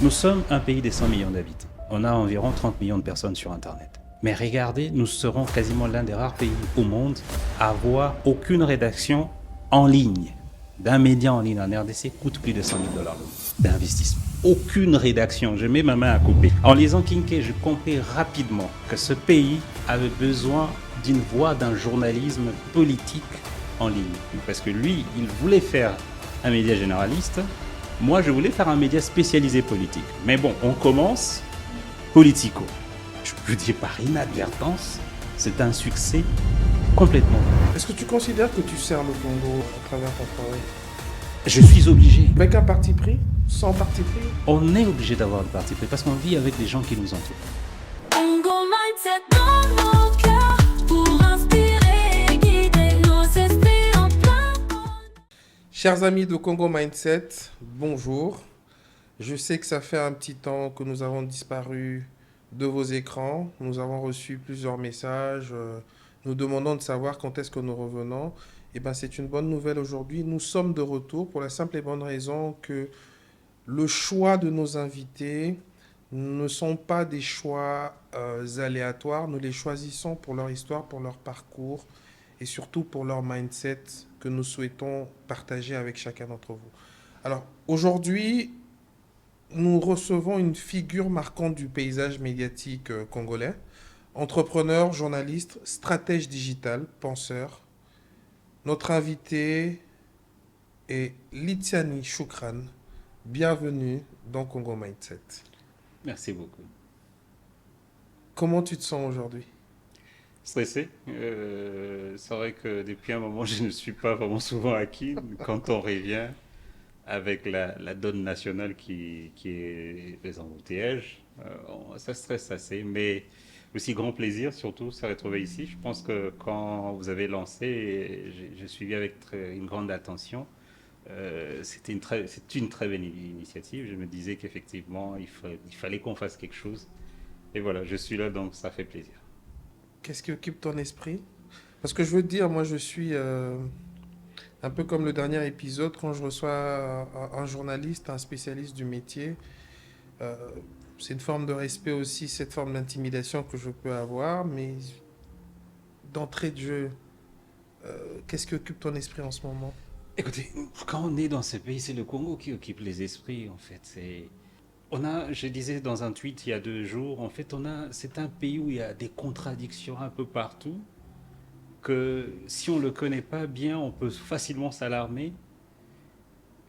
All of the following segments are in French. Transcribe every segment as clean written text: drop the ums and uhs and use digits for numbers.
Nous sommes un pays de 100 millions d'habitants. On a environ 30 millions de personnes sur Internet. Mais regardez, nous serons quasiment l'un des rares pays au monde à avoir aucune rédaction en ligne. D'un média en ligne en RDC coûte plus de 100 000 $ d'investissement. Aucune rédaction, je mets ma main à couper. En lisant Kinké, je compris rapidement que ce pays avait besoin d'une voix d'un journalisme politique en ligne. Parce que lui, il voulait faire un média généraliste. Moi, je voulais faire un média spécialisé politique. Mais bon, on commence politico. Je peux dire par inadvertance, c'est un succès complètement. Est-ce que tu considères que tu sers le Congo à travers ton travail? Je suis obligé. Avec un parti pris? Sans parti pris? On est obligé d'avoir un parti pris parce qu'on vit avec les gens qui nous entourent. Congo Mindset dans nos cœurs pour inspirer et guider nos esprits en plein vol. Chers amis de Congo Mindset, bonjour. Je sais que ça fait un petit temps que nous avons disparu de vos écrans. Nous avons reçu plusieurs messages nous demandant de savoir quand est-ce que nous revenons. Eh bien, c'est une bonne nouvelle aujourd'hui. Nous sommes de retour pour la simple et bonne raison que le choix de nos invités ne sont pas des choix aléatoires. Nous les choisissons pour leur histoire, pour leur parcours et surtout pour leur mindset que nous souhaitons partager avec chacun d'entre vous. Alors, aujourd'hui, nous recevons une figure marquante du paysage médiatique congolais. Entrepreneur, journaliste, stratège digital, penseur. Notre invité est Litiani Choukran. Bienvenue dans Congo Mindset. Merci beaucoup. Comment tu te sens aujourd'hui? Stressé. C'est vrai que depuis un moment, je ne suis pas vraiment souvent acquis. Quand on revient avec la donne nationale qui est les embouteillages, ça stresse assez. Mais aussi grand plaisir, surtout, se retrouver ici. Je pense que quand vous avez lancé, j'ai suivi avec une grande attention. C'est une très belle initiative. Je me disais qu'effectivement, il fallait qu'on fasse quelque chose. Et voilà, je suis là, donc ça fait plaisir. Qu'est-ce qui occupe ton esprit? Parce que je veux te dire, moi je suis un peu comme le dernier épisode, quand je reçois un journaliste, un spécialiste du métier, euh, c'est une forme de respect aussi, cette forme d'intimidation que je peux avoir, mais d'entrée de jeu, qu'est-ce qui occupe ton esprit en ce moment? Écoutez, quand on est dans ce pays, c'est le Congo qui occupe les esprits, en fait. Je disais dans un tweet il y a 2 jours, en fait, c'est un pays où il y a des contradictions un peu partout, que si on ne le connaît pas bien, on peut facilement s'alarmer,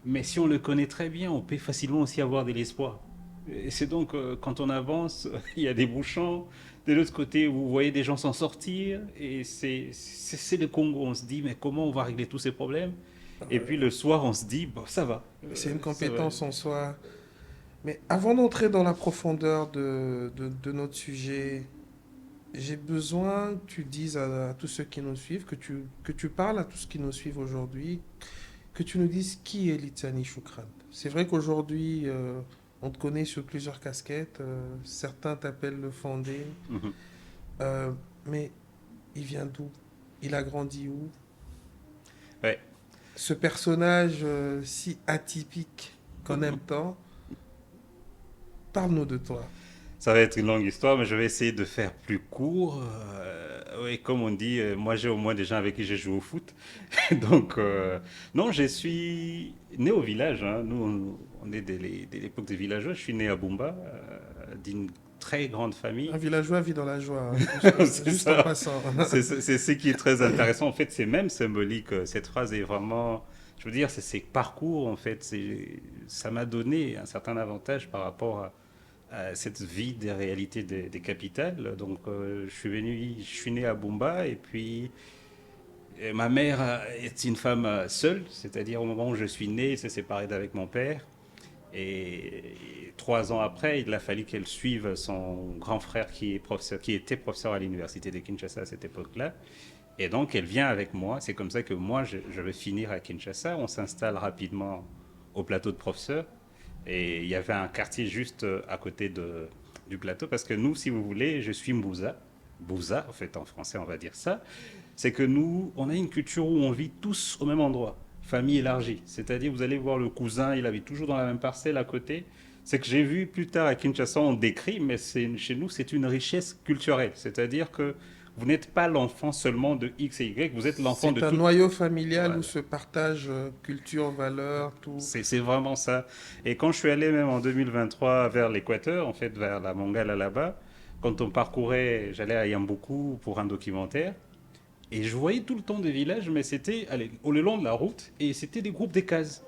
mais si on le connaît très bien, on peut facilement aussi avoir de l'espoir. Et c'est donc, quand on avance, il y a des bouchons. De l'autre côté, vous voyez des gens s'en sortir. Et c'est le Congo. On se dit, mais comment on va régler tous ces problèmes? Et puis le soir, on se dit, bon, ça va. C'est une Ça va. compétence en soi. Mais avant d'entrer dans la profondeur de notre sujet, j'ai besoin que tu dises à tous ceux qui nous suivent, que tu parles à tous ceux qui nous suivent aujourd'hui, que tu nous dises qui est Litiani Choukran. C'est vrai qu'aujourd'hui, on te connaît sur plusieurs casquettes, certains t'appellent le Fondé, Mhm. mais il vient d'où? Il a grandi où? Ouais. Ce personnage si atypique qu'on aime tant, parle-nous de toi. Ça va être une longue histoire, mais je vais essayer de faire plus court. Oui, comme on dit, moi j'ai au moins des gens avec qui j'ai joué au foot. Donc, non, je suis né au village, hein. Nous, on est de l'époque des villageois. Je suis né à Bumba, d'une très grande famille. Un villageois vit dans la joie, hein, C'est juste en ça. passant. C'est ce qui est très intéressant. En fait, c'est même symbolique. Cette phrase est vraiment, je veux dire, c'est ces parcours, en fait. Ça m'a donné un certain avantage par rapport à cette vie des réalités des capitales. Donc, je suis né à Bumba et puis ma mère est une femme seule, c'est-à-dire au moment où je suis né, elle s'est séparée d'avec mon père. Et 3 ans après, il a fallu qu'elle suive son grand frère qui était professeur à l'université de Kinshasa à cette époque-là. Et donc, elle vient avec moi. C'est comme ça que moi, je vais finir à Kinshasa. On s'installe rapidement au plateau de professeur. Et il y avait un quartier juste à côté du plateau. Parce que nous, si vous voulez, je suis Mbouza. Bouza, en fait, en français, on va dire ça. C'est que nous, on a une culture où on vit tous au même endroit. Famille élargie. C'est-à-dire, vous allez voir le cousin, il habite toujours dans la même parcelle à côté. C'est que j'ai vu plus tard à Kinshasa, on décrit, mais chez nous, c'est une richesse culturelle. C'est-à-dire que vous n'êtes pas l'enfant seulement de X et Y, vous êtes l'enfant de C'est un tout. noyau familial où Voilà. se partagent culture, valeurs, tout. C'est vraiment ça. Et quand je suis allé même en 2023 vers l'Équateur, en fait, vers la Mongala là-bas, quand on parcourait, j'allais à Yambuku pour un documentaire, et je voyais tout le temps des villages, mais c'était allez, au le long de la route, et c'était des groupes des cases.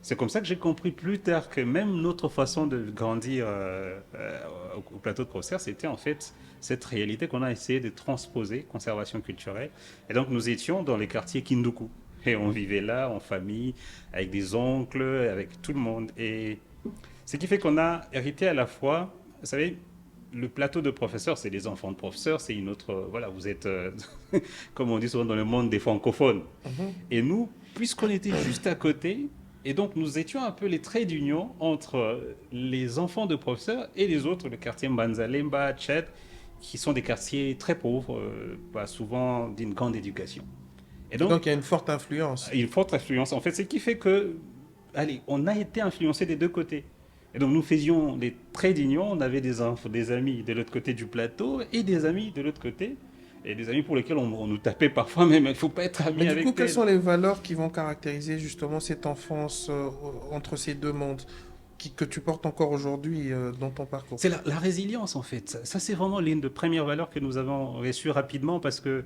C'est comme ça que j'ai compris plus tard que même notre façon de grandir au plateau de Crosser, c'était en fait cette réalité qu'on a essayé de transposer, conservation culturelle. Et donc nous étions dans les quartiers Kinduku. Et on vivait là en famille, avec des oncles, avec tout le monde. Et ce qui fait qu'on a hérité à la fois, vous savez, le plateau de professeurs, c'est les enfants de professeurs, c'est une autre. Voilà, vous êtes, comme on dit souvent dans le monde des francophones. Mhm. Et nous, puisqu'on était juste à côté, et donc nous étions un peu les traits d'union entre les enfants de professeurs et les autres, le quartier Mbanzalemba, Tchad, qui sont des quartiers très pauvres, pas souvent d'une grande éducation. Et donc, Donc il y a une forte influence. une forte influence. En fait, ce qui fait que, allez, on a été influencé des deux côtés. Et donc nous faisions des traits d'union, on avait des amis de l'autre côté du plateau et des amis de l'autre côté. Et des amis pour lesquels on nous tapait parfois même, il ne faut pas être ami Mais du avec coup, quelles tel. sont les valeurs qui vont caractériser justement cette enfance entre ces deux mondes que tu portes encore aujourd'hui dans ton parcours? C'est la résilience en fait. Ça, c'est vraiment l'une des premières valeurs que nous avons reçues rapidement parce que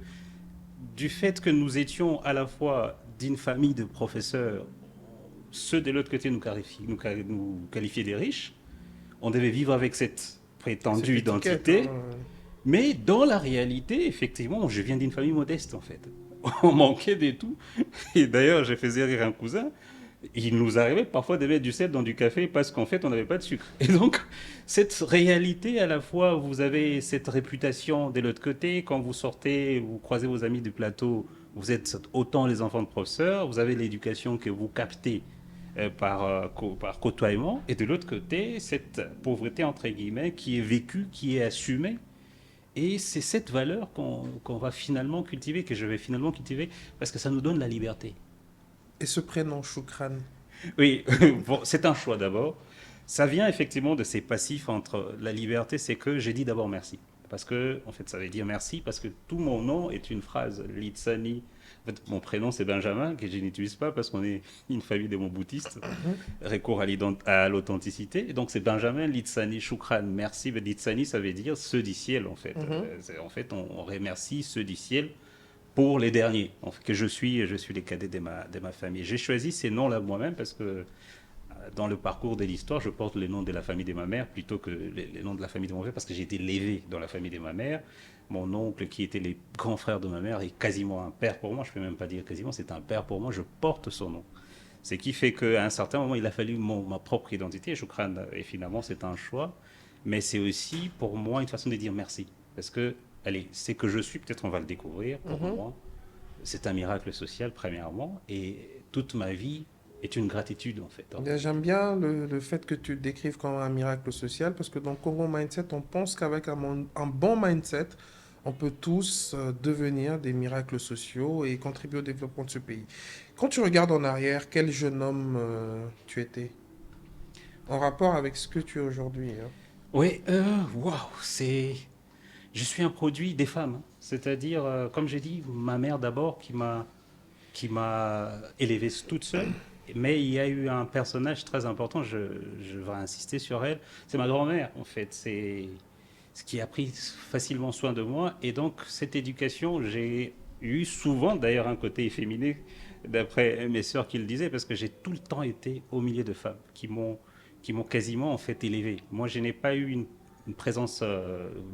du fait que nous étions à la fois d'une famille de professeurs, ceux de l'autre côté nous qualifiaient des riches, on devait vivre avec cette prétendue Cette étiquette, identité, hein. mais dans la réalité, effectivement, je viens d'une famille modeste en fait. On manquait de tout. Et d'ailleurs, je faisais rire un cousin. Il nous arrivait parfois de mettre du sel dans du café parce qu'en fait, on n'avait pas de sucre. Et donc, cette réalité, à la fois, vous avez cette réputation de l'autre côté, quand vous sortez, vous croisez vos amis du plateau, vous êtes autant les enfants de professeurs, vous avez l'éducation que vous captez par côtoiement, et de l'autre côté, cette pauvreté, entre guillemets, qui est vécue, qui est assumée. Et c'est cette valeur qu'on va finalement cultiver, que je vais finalement cultiver, parce que ça nous donne la liberté. Et ce prénom, Choukran, Oui, bon, c'est un choix d'abord. Ça vient effectivement de ces passifs entre la liberté, c'est que j'ai dit d'abord merci. Parce que, en fait, ça veut dire merci, parce que tout mon nom est une phrase. Litsani. En fait, mon prénom, c'est Benjamin, que je n'utilise pas parce qu'on est une famille de mots bouddhistes, recours à l'authenticité. Et donc, c'est Benjamin Litsani Choukran. Merci. Mais Litsani, ça veut dire ceux du ciel, en fait. En fait, on remercie ceux du ciel pour les derniers, en fait, que je suis les cadets de ma famille. J'ai choisi ces noms-là moi-même parce que dans le parcours de l'histoire, je porte les noms de la famille de ma mère plutôt que les noms de la famille de mon père parce que j'ai été élevé dans la famille de ma mère. Mon oncle, qui était les grands frères de ma mère, est quasiment un père pour moi. Je ne peux même pas dire quasiment, c'est un père pour moi. Je porte son nom. Ce qui fait qu'à un certain moment, il a fallu ma propre identité. Choukran, et finalement, c'est un choix. Mais c'est aussi pour moi une façon de dire merci. Parce que, allez, c'est que je suis, peut-être on va le découvrir, pour moi, c'est un miracle social, premièrement. Et toute ma vie est une gratitude, en fait. eh bien, j'aime bien le fait que tu le décrives comme un miracle social parce que dans Congo Mindset, on pense qu'avec un bon mindset, on peut tous devenir des miracles sociaux et contribuer au développement de ce pays. Quand tu regardes en arrière, quel jeune homme tu étais en rapport avec ce que tu es aujourd'hui, hein? Oui, waouh, c'est... Je suis un produit des femmes. Hein. C'est-à-dire, comme j'ai dit, ma mère d'abord qui m'a élevé toute seule. Mais il y a eu un personnage très important, je vais insister sur elle. C'est ma grand-mère, en fait. C'est ce qui a pris facilement soin de moi. Et donc, cette éducation, j'ai eu souvent, d'ailleurs, un côté efféminé, d'après mes sœurs qui le disaient, parce que j'ai tout le temps été au milieu de femmes qui m'ont quasiment, en fait, élevé. Moi, je n'ai pas eu une présence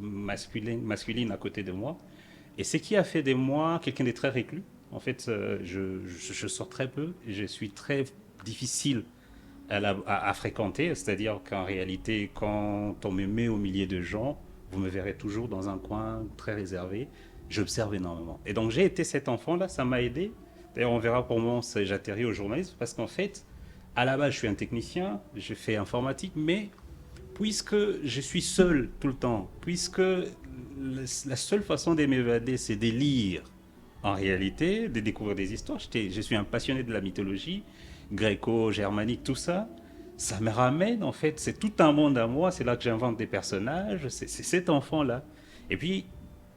masculine à côté de moi. Et ce qui a fait de moi quelqu'un de très reclus. En fait, je sors très peu, je suis très difficile à fréquenter, c'est-à-dire qu'en réalité, quand on me met au milieu de gens, vous me verrez toujours dans un coin très réservé, j'observe énormément. Et donc j'ai été cet enfant-là, ça m'a aidé. D'ailleurs, on verra pour moi, j'atterris au journalisme, parce qu'en fait, à la base, je suis un technicien, je fais informatique, mais puisque je suis seul tout le temps, puisque la seule façon de m'évader, c'est de lire, en réalité, de découvrir des histoires. Je suis un passionné de la mythologie, gréco-germanique, tout ça. ça me ramène, en fait, c'est tout un monde à moi, c'est là que j'invente des personnages, c'est cet enfant-là. Et puis,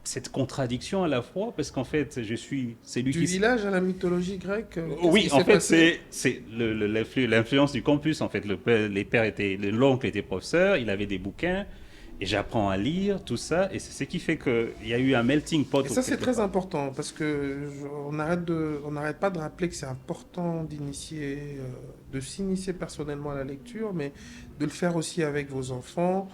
cette contradiction à la fois, parce qu'en fait, je suis celui Du qui... village à la mythologie grecque, qu'est-ce Oui, qui en s'est fait, passé? c'est l'influence du campus. En fait, les pères étaient, l'oncle était professeur, il avait des bouquins, et j'apprends à lire tout ça, et c'est ce qui fait qu'il y a eu un melting pot. Et ça, c'est quelque très part. important parce que on n'arrête pas de rappeler que c'est important d'initier, de s'initier personnellement à la lecture, mais de le faire aussi avec vos enfants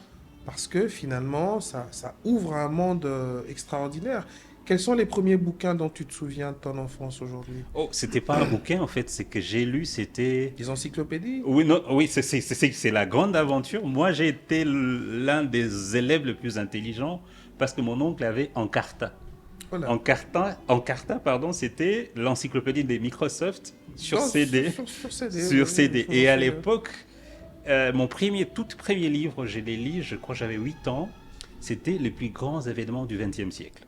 parce que finalement, ça ouvre un monde extraordinaire. Quels sont les premiers bouquins dont tu te souviens de ton enfance aujourd'hui? Oh, c'était pas un bouquin, en fait, c'est que j'ai lu, c'était... Les encyclopédies? Oui, non, oui, c'est la grande aventure. Moi, j'ai été l'un des élèves les plus intelligents parce que mon oncle avait Encarta. Voilà. Encarta, pardon, c'était l'encyclopédie des Microsoft sur Non, CD. sur CD, oui, Sur oui, CD. je m'en Et à souviens. l'époque, mon tout premier livre, je l'ai lu, je crois que j'avais 8 ans, c'était les plus grands événements du XXe siècle.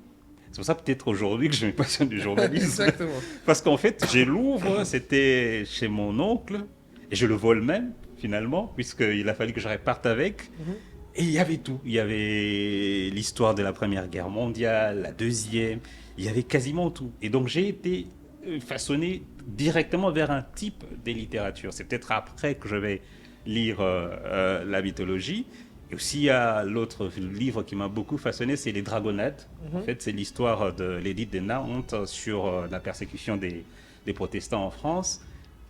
C'est pour ça peut-être aujourd'hui que je me passionne du journalisme. Exactement. Parce qu'en fait, j'ai l'ouvre, c'était chez mon oncle, et je le vole même, finalement, puisqu'il a fallu que je reparte avec. Mhm. Et il y avait tout. Il y avait l'histoire de la Première Guerre mondiale, la Deuxième, il y avait quasiment tout. Et donc j'ai été façonné directement vers un type de littérature. C'est peut-être après que je vais lire la mythologie. Et aussi, il y a l'autre livre qui m'a beaucoup façonné, c'est Les Dragonnades. En fait, c'est l'histoire de l'édit de Nantes sur la persécution des protestants en France.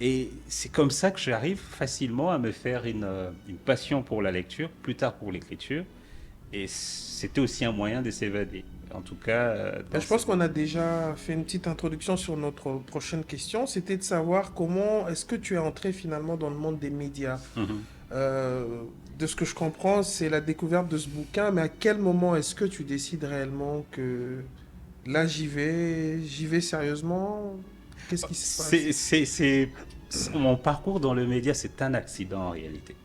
Et c'est comme ça que j'arrive facilement à me faire une passion pour la lecture, plus tard pour l'écriture. Et c'était aussi un moyen de s'évader. En tout cas, Je pense qu'on a déjà fait une petite introduction sur notre prochaine question. C'était de savoir comment est-ce que tu es entré finalement dans le monde des médias. Mhm. Euh, de ce que je comprends, c'est la découverte de ce bouquin, mais à quel moment est-ce que tu décides réellement que là j'y vais sérieusement? Qu'est-ce qui se passe? Mon parcours dans le média, c'est un accident en réalité.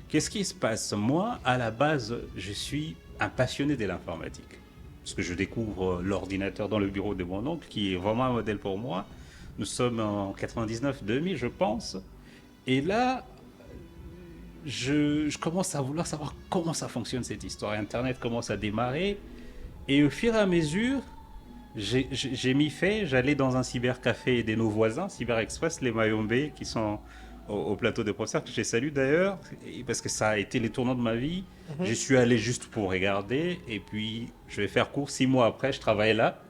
Qu'est-ce qui se passe? Moi, à la base, je suis un passionné de l'informatique. Parce que je découvre l'ordinateur dans le bureau de mon oncle, qui est vraiment un modèle pour moi. Nous sommes en 99-2000, je pense. Et là, je commence à vouloir savoir comment ça fonctionne cette histoire. Internet commence à démarrer. Et au fur et à mesure, j'ai mis fait, j'allais dans un cybercafé de nos voisins, Cyber Express, les Mayombe, qui sont au plateau de professeurs, que j'ai salué d'ailleurs, parce que ça a été les tournants de ma vie. Je suis allé juste pour regarder, et puis je vais faire court, 6 mois après, je travaillais là,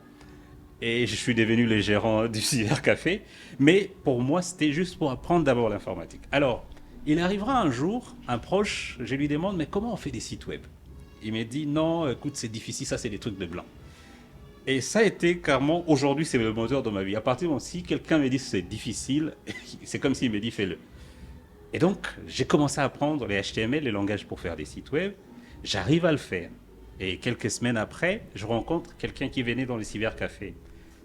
et je suis devenu le gérant du cybercafé. Mais pour moi, c'était juste pour apprendre d'abord l'informatique. Alors, il arrivera un jour, un proche, je lui demande, mais comment on fait des sites web? Il m'a dit, non, écoute, c'est difficile, ça c'est des trucs de blanc. Et ça a été carrément, aujourd'hui c'est le moteur de ma vie. À partir du moment où si quelqu'un me dit que c'est difficile, c'est comme s'il me dit fais-le. Et donc j'ai commencé à apprendre les HTML, les langages pour faire des sites web. J'arrive à le faire. Et quelques semaines après, je rencontre quelqu'un qui venait dans le cybercafé.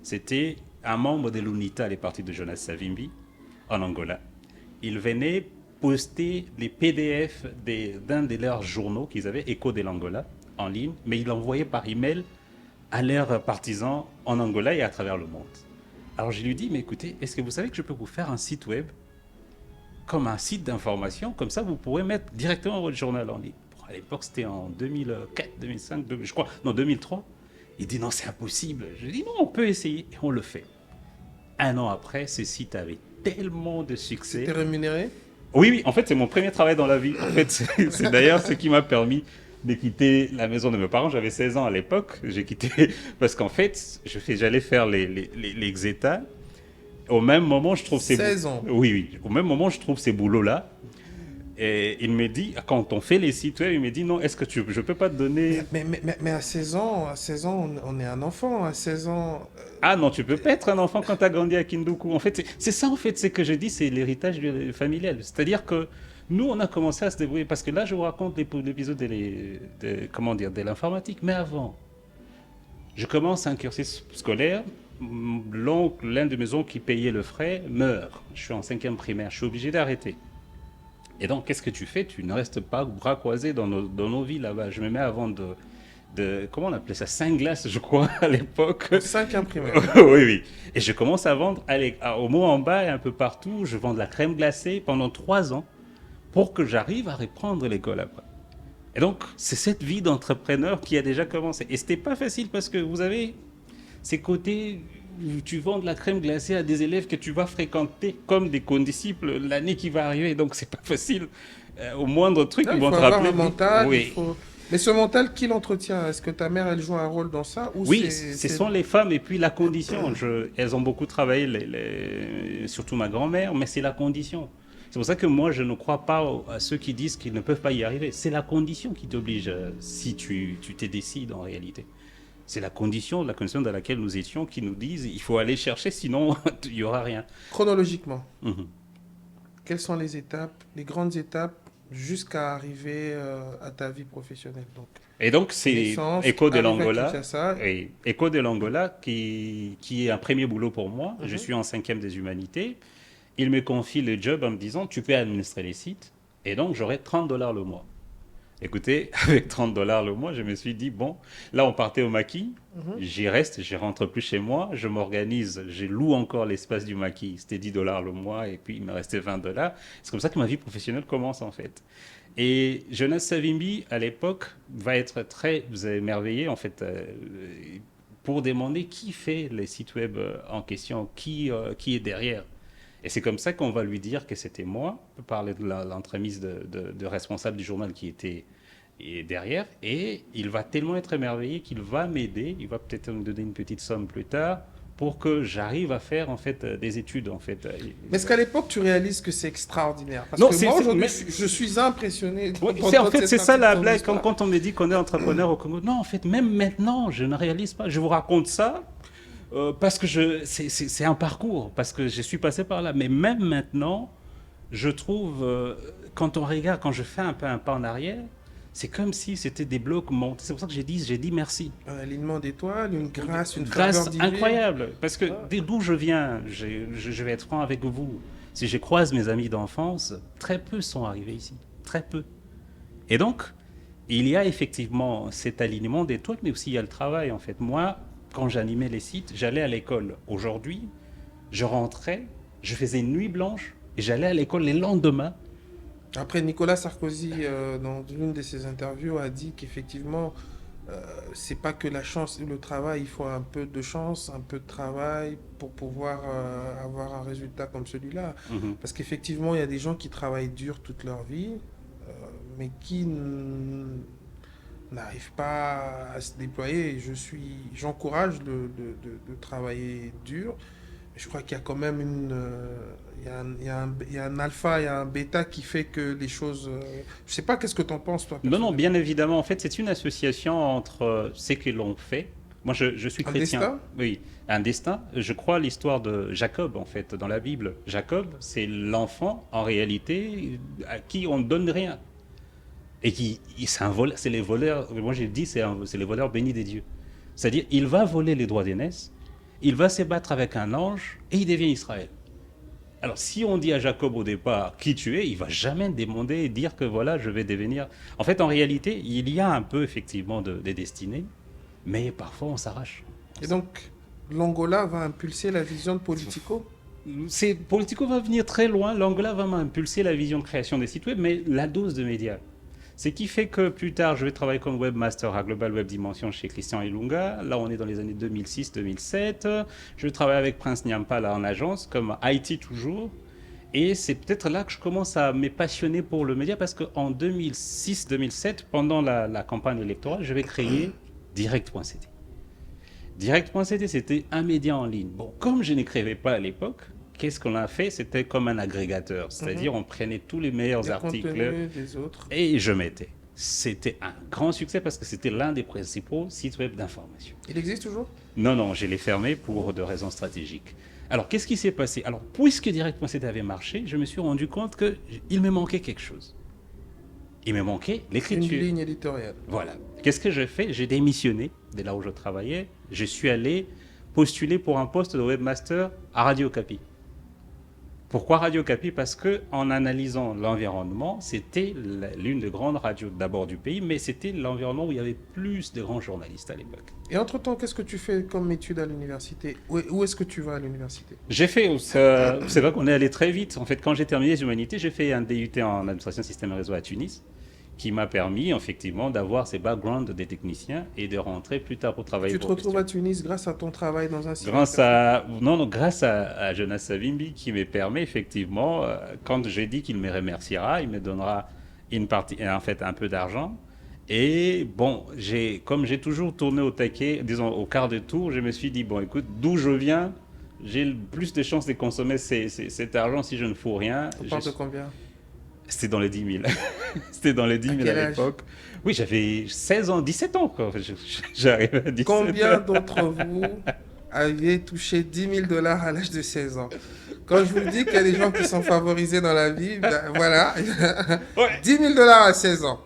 C'était un membre de l'UNITA, les partis de Jonas Savimbi, en Angola. Il venait poster les PDF d'un de leurs journaux qu'ils avaient, Echo de l'Angola, en ligne, mais il l'envoyait par email à leurs partisans en Angola et à travers le monde. Alors je lui dis, mais écoutez, est-ce que vous savez que je peux vous faire un site web comme un site d'information, comme ça vous pourrez mettre directement votre journal en ligne. Bon, à l'époque c'était en 2004, 2005, je crois, non 2003. Il dit non c'est impossible. Je dis non on peut essayer et on le fait. Un an après, ce site avait tellement de succès. T'es rémunéré? Oui, oui, en fait c'est mon premier travail dans la vie. En fait c'est d'ailleurs ce qui m'a permis de quitter la maison de mes parents. J'avais 16 ans à l'époque. J'ai quitté parce qu'en fait, j'allais faire les Xeta. Au même moment, je trouve 16 ans. Oui, oui. Au même moment, je trouve ces boulots-là. Et il me dit, quand on fait les sites web, il me dit non, est-ce que je peux pas te donner... Mais à 16 ans, on est un enfant. À 16 ans, Ah non, tu peux pas être un enfant quand tu as grandi à Kinduku. En fait, c'est ça, en fait, c'est que je dis, c'est l'héritage familial. C'est-à-dire que nous, on a commencé à se débrouiller. Parce que là, je vous raconte l'épisode de l'informatique. Mais avant, je commence un cursus scolaire. L'un de mes oncles qui payait le frais meurt. Je suis en 5e primaire. Je suis obligé d'arrêter. Et donc, qu'est-ce que tu fais? Tu ne restes pas bras croisés dans nos vies là-bas. Je me mets à vendre comment on appelait ça? 5 glaces, je crois, à l'époque. 5 imprimés. Oui, oui. Et je commence à vendre au mot en bas et un peu partout. Je vends de la crème glacée pendant 3 ans pour que j'arrive à reprendre l'école après. Et donc, c'est cette vie d'entrepreneur qui a déjà commencé. Et c'était pas facile parce que vous avez ces côtés où tu vends de la crème glacée à des élèves que tu vas fréquenter comme des condisciples l'année qui va arriver. Donc, c'est pas facile. Au moindre truc, Là, ils il vont faut te avoir rappeler. un mental. Oui. Mais ce mental, qui l'entretient? Est-ce que ta mère, elle joue un rôle dans ça ou Oui, ce sont les femmes et puis la condition. Elles ont beaucoup travaillé, surtout ma grand-mère, mais c'est la condition. C'est pour ça que moi, je ne crois pas à ceux qui disent qu'ils ne peuvent pas y arriver. C'est la condition qui t'oblige, si tu te décides en réalité. C'est la condition dans laquelle nous étions qui nous disent il faut aller chercher, sinon il n'y aura rien. Chronologiquement, Mhm. quelles sont les étapes, les grandes étapes jusqu'à arriver à ta vie professionnelle? Donc, Et donc, c'est naissance, Echo de arriver à l'Angola. Kinshasa. Oui, Echo de l'Angola qui est un premier boulot pour moi. Je Mhm. suis en 5e des humanités. Il me confie le job en me disant tu peux administrer les sites et donc j'aurai $30 le mois. Écoutez, avec $30 le mois, je me suis dit bon, là on partait au maquis, Mhm. j'y reste, je rentre plus chez moi, je m'organise, je loue encore l'espace du maquis, c'était $10 le mois et puis il me restait $20. C'est comme ça que ma vie professionnelle commence en fait. Et Jonas Savimbi, à l'époque, va être très émerveillé, en fait, pour demander qui fait les sites web en question, qui est derrière. Et c'est comme ça qu'on va lui dire que c'était moi, on peut parler de l'entremise de responsable du journal qui était derrière, et il va tellement être émerveillé qu'il va m'aider, il va peut-être me donner une petite somme plus tard, pour que j'arrive à faire en fait des études en fait. Mais est-ce qu'à l'époque, tu réalises que c'est extraordinaire? Parce Non, que c'est- moi, c'est- aujourd'hui, mais- je suis impressionné. Oui, d'entendre en fait, cette c'est ça partie la de ton blague. histoire. Quand on me dit qu'on est entrepreneur au Congo, non, en fait, même maintenant, je ne réalise pas. Je vous raconte ça parce que c'est un parcours, parce que je suis passé par là. Mais même maintenant, je trouve, quand on regarde, quand je fais un peu un pas en arrière, c'est comme si c'était des blocs montés. C'est pour ça que j'ai dit merci. Un alignement d'étoiles, une grâce, une Grâce faveur divine. incroyable. Parce que d'où je viens, je vais être franc avec vous. Si je croise mes amis d'enfance, très peu sont arrivés ici. Très peu. Et donc, il y a effectivement cet alignement d'étoiles, mais aussi il y a le travail en fait. Moi, quand j'animais les sites, j'allais à l'école. Aujourd'hui, je rentrais, je faisais une nuit blanche et j'allais à l'école les lendemains. Après, Nicolas Sarkozy, dans une de ses interviews, a dit qu'effectivement, c'est pas que la chance ou le travail, il faut un peu de chance, un peu de travail pour pouvoir avoir un résultat comme celui-là. Mhm. Parce qu'effectivement, il y a des gens qui travaillent dur toute leur vie, mais qui n'arrivent pas à se déployer. J'encourage de travailler dur. Mais je crois qu'il y a quand même il y a un alpha, il y a un bêta qui fait que les choses. Je sais pas, qu'est-ce que tu en penses, toi? Non, non, personnellement? bien évidemment. En fait, c'est une association entre ce que l'on fait. Moi, je suis Un chrétien. destin? Oui, un destin. Je crois à l'histoire de Jacob, en fait, dans la Bible. Jacob, c'est l'enfant, en réalité, à qui on ne donne rien. Et c'est les voleurs. Moi, j'ai dit, c'est les voleurs bénis des dieux. C'est-à-dire, il va voler les droits d'aînesse, il va se battre avec un ange et il devient Israël. Alors, si on dit à Jacob au départ qui tu es, il va jamais demander et dire que voilà, je vais devenir. En fait, en réalité, il y a un peu effectivement de destinée, mais parfois on s'arrache. Et donc, l'Angola va impulser la vision de Politico? Politico va venir très loin. L'Angola va impulser la vision de création des sites web, mais la dose de médias. Ce qui fait que plus tard, je vais travailler comme webmaster à Global Web Dimension chez Christian Ilunga. Là, on est dans les années 2006-2007. Je travaille avec Prince Nyampa là, en agence, comme IT toujours. Et c'est peut-être là que je commence à me passionner pour le média, parce qu'en 2006-2007, pendant la campagne électorale, je vais créer Direct.cd. Direct.cd, c'était un média en ligne. Bon, comme je n'écrivais pas à l'époque, qu'est-ce qu'on a fait? C'était comme un agrégateur, c'est-à-dire on prenait tous les meilleurs Les articles contenus des autres. et je mettais. C'était un grand succès parce que c'était l'un des principaux sites web d'information. Il existe toujours? Non, non, je l'ai fermé pour de raisons stratégiques. Alors, qu'est-ce qui s'est passé? Alors, puisque Direct.cd avait marché, je me suis rendu compte qu'il me manquait quelque chose. Il me manquait Une l'écriture. ligne éditoriale. Voilà. Qu'est-ce que j'ai fait? J'ai démissionné de là où je travaillais. Je suis allé postuler pour un poste de webmaster à Radio Capi. Pourquoi Radio Capi? Parce que en analysant l'environnement, c'était l'une des grandes radios d'abord du pays, mais c'était l'environnement où il y avait plus de grands journalistes à l'époque. Et entre-temps, qu'est-ce que tu fais comme étude à l'université? Où est-ce que tu vas à l'université? J'ai fait, c'est vrai qu'on est allé très vite. En fait, quand j'ai terminé les humanités, j'ai fait un DUT en administration système et réseau à Tunis, qui m'a permis effectivement d'avoir ces backgrounds des techniciens et de rentrer plus tard pour travailler Tu te pour retrouves à Tunis grâce à ton travail dans un site. grâce à Jonas Savimbi qui me permet effectivement, quand j'ai dit qu'il me remerciera, il me donnera une partie, en fait, un peu d'argent. Et bon, comme j'ai toujours tourné au taquet, disons au quart de tour, je me suis dit, bon, écoute, d'où je viens, j'ai plus de chances de consommer cet argent si je ne fous rien. On parle de combien? C'était dans les 10 000. C'était dans les 10 000 quel à âge? l'époque. Oui, j'avais 16 ans, 17 ans, quoi. J'arrivais à 17 Combien ans. d'entre vous aviez touché 10 000 dollars à l'âge de 16 ans? Quand je vous dis qu'il y a des gens qui sont favorisés dans la vie, ben voilà, Ouais. 10 000 dollars à 16 ans.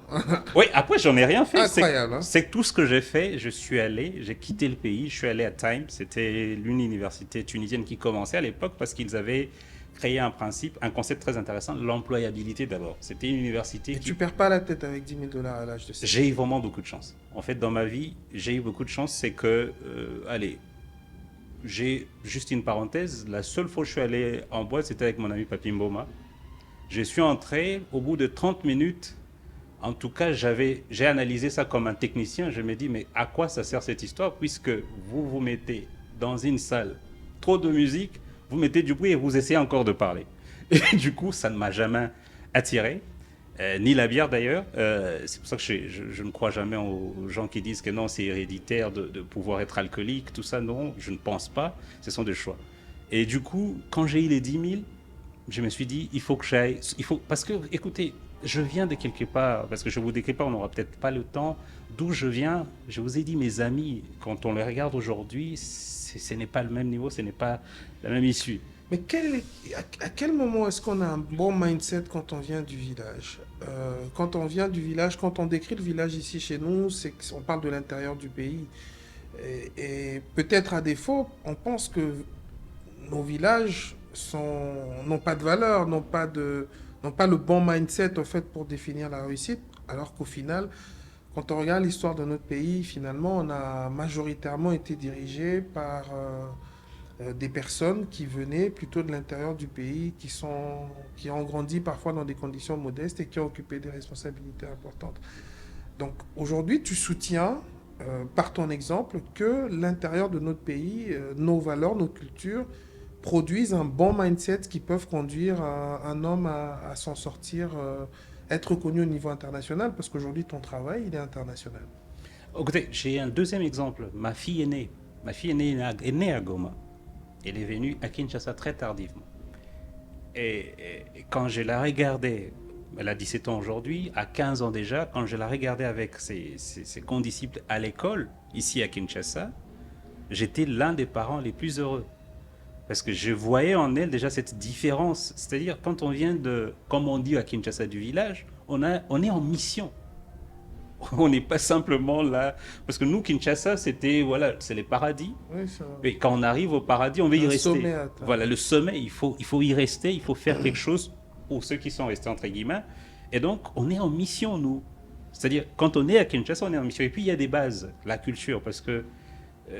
Oui, après, j'en ai rien fait. Incroyable, hein. C'est tout ce que j'ai fait. Je suis allé, j'ai quitté le pays, je suis allé à Time. C'était l'une université tunisienne qui commençait à l'époque parce qu'ils avaient créé un principe, un concept très intéressant, l'employabilité d'abord. C'était une université Et qui... tu perds pas la tête avec 10 000 dollars à l'âge de 16 ans. J'ai eu vraiment beaucoup de chance. En fait, dans ma vie, j'ai eu beaucoup de chance. C'est que, allez, j'ai juste une parenthèse. La seule fois où je suis allé en boîte, c'était avec mon ami Papi Mboma. Je suis entré au bout de 30 minutes. En tout cas, j'ai analysé ça comme un technicien. Je me dis, mais à quoi ça sert cette histoire? Puisque vous vous mettez dans une salle, trop de musique, vous mettez du bruit et vous essayez encore de parler. Et du coup, ça ne m'a jamais attiré. Ni la bière d'ailleurs. C'est pour ça que je ne crois jamais aux gens qui disent que non, c'est héréditaire de pouvoir être alcoolique, tout ça. Non, je ne pense pas. Ce sont des choix. Et du coup, quand j'ai eu les 10 000, je me suis dit, il faut que j'aille. Parce que, écoutez, je viens de quelque part, parce que je ne vous décris pas, on n'aura peut-être pas le temps. D'où je viens, je vous ai dit, mes amis, quand on les regarde aujourd'hui, ce n'est pas le même niveau, ce n'est pas la même issue. Mais à quel moment est-ce qu'on a un bon mindset quand on vient du village? Quand on vient du village, quand on décrit le village ici chez nous, on parle de l'intérieur du pays. Et peut-être à défaut, on pense que nos villages n'ont pas de valeur, n'ont pas le bon mindset au fait pour définir la réussite, alors qu'au final, quand on regarde l'histoire de notre pays, finalement, on a majoritairement été dirigé par des personnes qui venaient plutôt de l'intérieur du pays, qui ont grandi parfois dans des conditions modestes et qui ont occupé des responsabilités importantes. Donc aujourd'hui, tu soutiens, par ton exemple, que l'intérieur de notre pays, nos valeurs, nos cultures, produisent un bon mindset qui peuvent conduire un homme à s'en sortir, être reconnu au niveau international, parce qu'aujourd'hui, ton travail, il est international. Écoutez, j'ai un deuxième exemple. Ma fille est née à Goma. Elle est venue à Kinshasa très tardivement. Et quand je la regardais, elle a 17 ans aujourd'hui, à 15 ans déjà, quand je la regardais avec ses condisciples à l'école, ici à Kinshasa, j'étais l'un des parents les plus heureux. Parce que je voyais en elle déjà cette différence. C'est-à-dire, quand on vient comme on dit à Kinshasa, du village, on est en mission. On n'est pas simplement là. Parce que nous, Kinshasa, c'est les paradis. Oui, ça... Et quand on arrive au paradis, on veut y rester. Sommet à atteindre. Voilà, le sommet, il faut y rester, il faut faire quelque chose pour ceux qui sont restés, entre guillemets. Et donc, on est en mission, nous. C'est-à-dire, quand on est à Kinshasa, on est en mission. Et puis, il y a des bases, la culture, parce que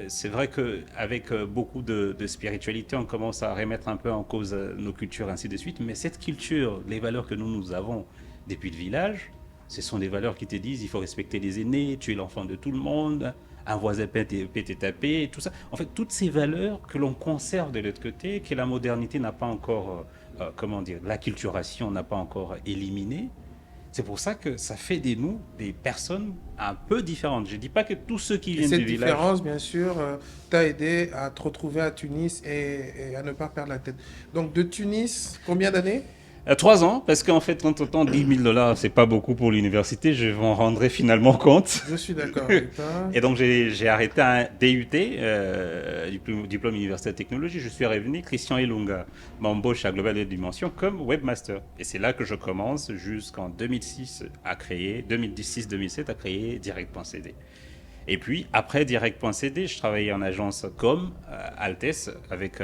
c'est vrai qu'avec beaucoup de spiritualité, on commence à remettre un peu en cause nos cultures, ainsi de suite. Mais cette culture, les valeurs que nous avons depuis le village, ce sont des valeurs qui te disent il faut respecter les aînés, tu es l'enfant de tout le monde, un voisin peut taper, tout ça. En fait, toutes ces valeurs que l'on conserve de l'autre côté, que la modernité n'a pas encore, l'acculturation n'a pas encore éliminé. C'est pour ça que ça fait de nous des personnes un peu différentes. Je ne dis pas que tous ceux qui viennent du village... Cette différence, bien sûr, t'a aidé à te retrouver à Tunis et à ne pas perdre la tête. Donc, de Tunis, combien d'années? 3 ans, parce qu'en fait, entre-temps, 10 000 $, c'est pas beaucoup pour l'université. Je m'en rendrai finalement compte. Je suis d'accord avec toi. Et donc, j'ai arrêté un DUT, diplôme universitaire de technologie. Je suis revenu. Christian Elunga m'embauche à Global Dimension comme webmaster. Et c'est là que je commence jusqu'en 2006 à créer, 2006-2007 à créer Direct.cd. Et puis, après Direct.cd, je travaillais en agence com, Altes, avec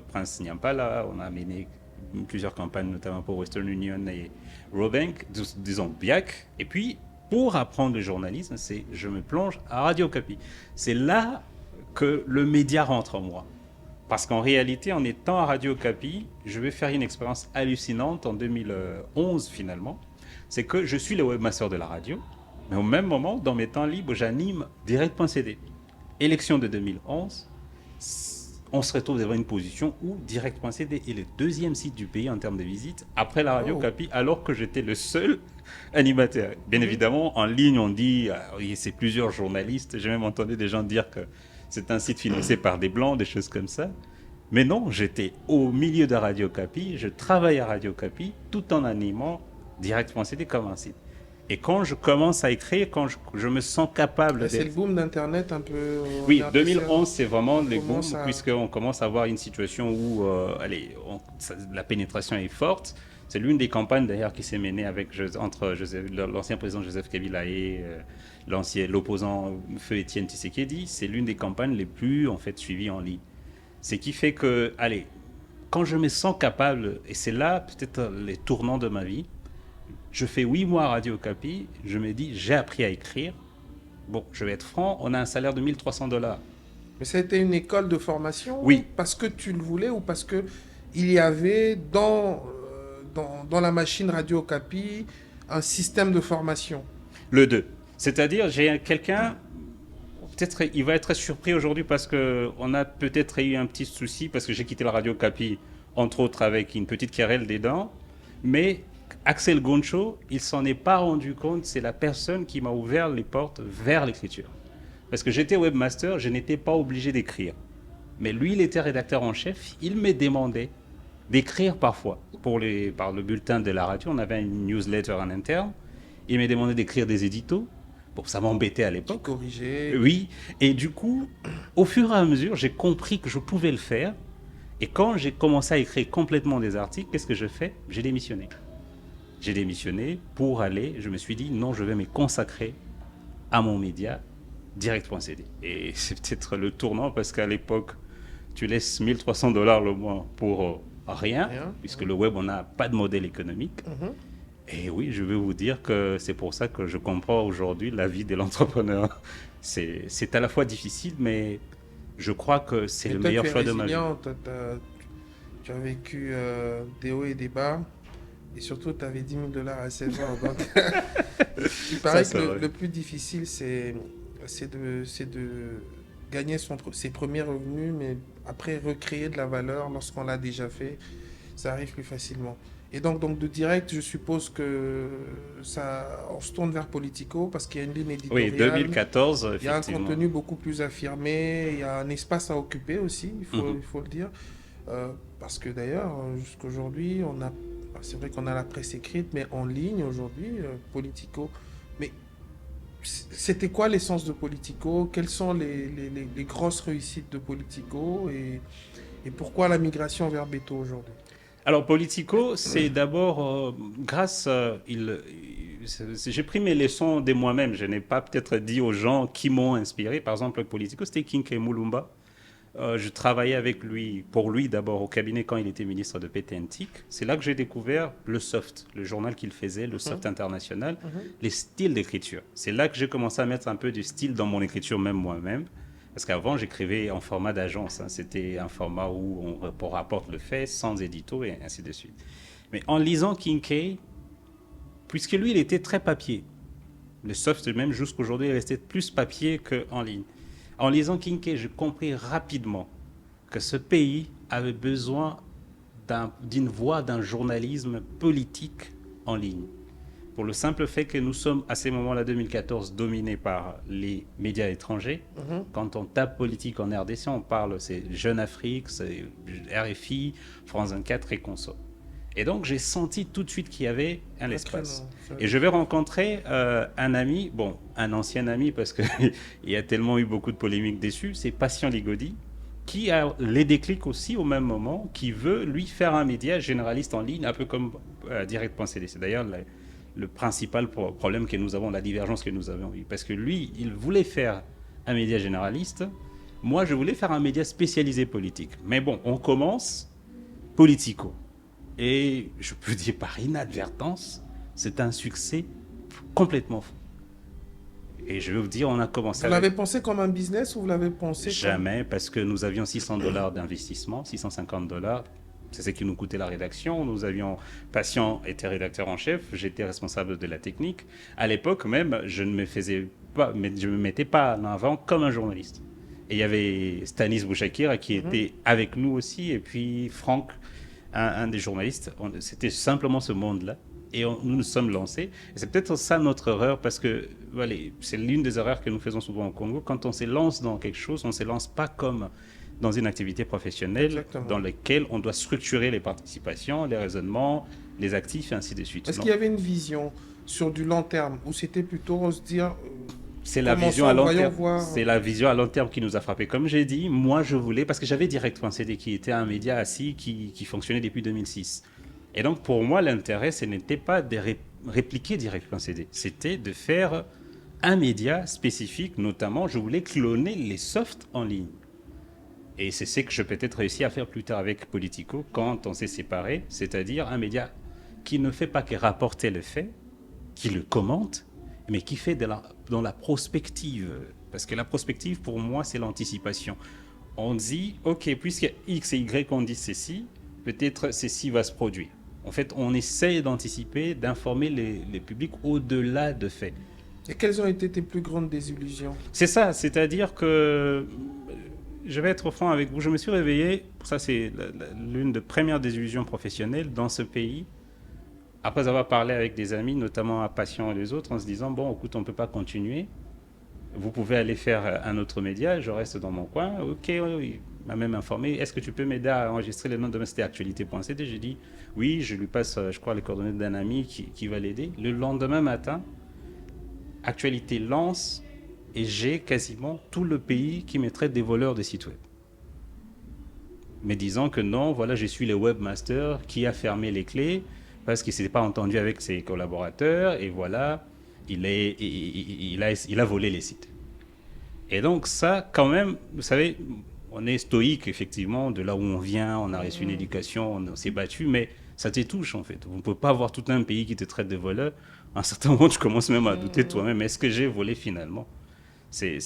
Prince Nyampala. On a mené plusieurs campagnes, notamment pour Western Union et Robank, disons BIAC. Et puis, pour apprendre le journalisme, je me plonge à Radio Okapi. C'est là que le média rentre en moi. Parce qu'en réalité, en étant à Radio Okapi, je vais faire une expérience hallucinante en 2011 finalement. C'est que je suis le webmaster de la radio, mais au même moment, dans mes temps libres, j'anime Direct.cd. Élection de 2011, on se retrouve devant une position où Direct.cd est le deuxième site du pays en termes de visites, après la Radio Okapi, alors que j'étais le seul animateur. Bien évidemment, en ligne, on dit, c'est plusieurs journalistes, j'ai même entendu des gens dire que c'est un site financé par des blancs, des choses comme ça. Mais non, j'étais au milieu de Radio Okapi, je travaille à Radio Okapi, tout en animant Direct.cd comme un site. Et quand je commence à écrire, quand je me sens capable... C'est le boom d'Internet un peu... Oui, 2011, c'est vraiment le boom, puisqu'on commence à avoir une situation où la pénétration est forte. C'est l'une des campagnes d'ailleurs qui s'est menée entre l'ancien président Joseph Kabila et l'opposant Feu Étienne Tshisekedi. C'est l'une des campagnes les plus suivies en ligne. Ce qui fait que, quand je me sens capable, et c'est là peut-être les tournants de ma vie, je fais 8 mois à Radio Okapi, je me dis, j'ai appris à écrire. Bon, je vais être franc, on a un salaire de $1,300. Mais ça a été une école de formation? Oui. Parce que tu le voulais ou parce qu'il y avait dans la machine Radio Okapi un système de formation? Le 2. C'est-à-dire, j'ai quelqu'un, peut-être il va être surpris aujourd'hui parce qu'on a peut-être eu un petit souci, parce que j'ai quitté la Radio Okapi, entre autres avec une petite querelle des dents, mais... Axel Goncho, il s'en est pas rendu compte, c'est la personne qui m'a ouvert les portes vers l'écriture. Parce que j'étais webmaster, je n'étais pas obligé d'écrire. Mais lui, il était rédacteur en chef, il me demandait d'écrire parfois. Par le bulletin de la radio, on avait une newsletter en interne, il me demandait d'écrire des éditos. Bon, ça m'embêtait à l'époque. Corriger. Oui, et du coup, au fur et à mesure, j'ai compris que je pouvais le faire. Et quand j'ai commencé à écrire complètement des articles, qu'est-ce que je fais? J'ai démissionné. J'ai démissionné pour je me suis dit, non, je vais me consacrer à mon média, Direct.cd. Et c'est peut-être le tournant, parce qu'à l'époque, tu laisses $1,300 le mois pour rien, puisque le web, on n'a pas de modèle économique. Et oui, je vais vous dire que c'est pour ça que je comprends aujourd'hui la vie de l'entrepreneur. C'est à la fois difficile, mais je crois que c'est le meilleur choix de ma vie. Tu as vécu des hauts et des bas. Et surtout, tu avais $10,000 à 16 ans. Donc, il paraît que le plus difficile, c'est de gagner ses premiers revenus, mais après recréer de la valeur lorsqu'on l'a déjà fait, ça arrive plus facilement. Et donc de Direct, je suppose que on se tourne vers Politico parce qu'il y a une ligne éditoriale. Oui, 2014, effectivement. Il y a un contenu beaucoup plus affirmé, il y a un espace à occuper aussi, il faut le dire. Parce que d'ailleurs, jusqu'aujourd'hui, c'est vrai qu'on a la presse écrite, mais en ligne aujourd'hui, Politico. Mais c'était quoi l'essence de Politico? Quelles sont les grosses réussites de Politico et pourquoi la migration vers Beto aujourd'hui? Alors, Politico, c'est d'abord j'ai pris mes leçons de moi-même. Je n'ai pas peut-être dit aux gens qui m'ont inspiré. Par exemple, Politico, c'était Kinke Mulumba. Je travaillais pour lui d'abord au cabinet quand il était ministre de PTNTIC. C'est là que j'ai découvert le soft, le journal qu'il faisait, le soft international, les styles d'écriture. C'est là que j'ai commencé à mettre un peu du style dans mon écriture, même moi-même. Parce qu'avant, j'écrivais en format d'agence. C'était un format où on rapporte le fait, sans édito et ainsi de suite. Mais en lisant Kinke, puisque lui, il était très papier, le soft même jusqu'aujourd'hui, il restait plus papier qu'en ligne. En lisant Kinke, j'ai compris rapidement que ce pays avait besoin d'une voix, d'un journalisme politique en ligne. Pour le simple fait que nous sommes, à ces moments-là, 2014, dominés par les médias étrangers. Quand on tape politique en RDC, on parle, c'est Jeune Afrique, c'est RFI, France 24 et consorts. Et donc, j'ai senti tout de suite qu'il y avait un espace. Et je vais rencontrer un ami, un ancien ami, parce qu'il y a tellement eu beaucoup de polémiques dessus, c'est Patient Ligodi, qui a les déclics aussi au même moment, qui veut, lui, faire un média généraliste en ligne, un peu comme Direct.cd. C'est d'ailleurs le principal problème que nous avons, la divergence que nous avons eue. Parce que lui, il voulait faire un média généraliste. Moi, je voulais faire un média spécialisé politique. Mais bon, on commence Politico. Et je peux dire par inadvertance, c'est un succès complètement fou. Et je vais vous dire, on a commencé Vous l'avez pensé comme un business ou vous l'avez pensé Jamais, parce que nous avions $600 d'investissement, $650. C'est ce qui nous coûtait la rédaction. Nous avions, Patient était rédacteur en chef, j'étais responsable de la technique. À l'époque même, je ne me faisais pas, mais je me mettais pas en avant comme un journaliste. Et il y avait Stanis Bouchakir qui était avec nous aussi, et puis Franck, un des journalistes. C'était simplement ce monde-là. Et nous nous sommes lancés. Et c'est peut-être ça notre erreur, parce que voilà, c'est l'une des erreurs que nous faisons souvent au Congo. Quand on se lance dans quelque chose, on ne se lance pas comme dans une activité professionnelle. Exactement. Dans laquelle on doit structurer les participations, les raisonnements, les actifs et ainsi de suite. Est-ce Non. qu'il y avait une vision sur du long terme ou c'était plutôt se dire C'est la comment vision ça, à long voyons terme. voir. C'est la vision à long terme qui nous a frappé. Comme j'ai dit, moi je voulais, parce que j'avais Direct.cd qui était un média assis qui fonctionnait depuis 2006. Et donc pour moi l'intérêt, ce n'était pas de répliquer Direct.cd, c'était de faire un média spécifique. Notamment, je voulais cloner les softs en ligne. Et c'est ce que je peut-être réussi à faire plus tard avec Politico quand on s'est séparés, c'est-à-dire un média qui ne fait pas que rapporter le fait, qui le commente, mais qui fait dans la prospective. Parce que la prospective, pour moi, c'est l'anticipation. On dit, OK, puisque X et Y ont dit ceci, peut-être ceci va se produire. En fait, on essaie d'anticiper, d'informer les publics au-delà de faits. Et quelles ont été tes plus grandes désillusions? C'est ça, c'est-à-dire que je vais être franc avec vous, je me suis réveillé, ça c'est l'une des premières désillusions professionnelles dans ce pays, après avoir parlé avec des amis, notamment à Patient et les autres, en se disant, bon, écoute, on ne peut pas continuer, vous pouvez aller faire un autre média, je reste dans mon coin, ok, oui, il m'a même informé, est-ce que tu peux m'aider à enregistrer le nom de c'était actualité.cd, j'ai dit, oui, je lui passe, je crois, les coordonnées d'un ami qui va l'aider. Le lendemain matin, Actualité lance et j'ai quasiment tout le pays qui me traite des voleurs de sites web. Mais disant que non, voilà, je suis le webmaster qui a fermé les clés parce qu'il ne s'était pas entendu avec ses collaborateurs et voilà, il a volé les sites. Et donc ça, quand même, vous savez, on est stoïque effectivement de là où on vient, on a reçu une éducation, on s'est battu, mais ça te touche en fait. On ne peut pas avoir tout un pays qui te traite de voleur. À un certain moment, tu commences même à douter de toi-même. Est-ce que j'ai volé finalement? C'est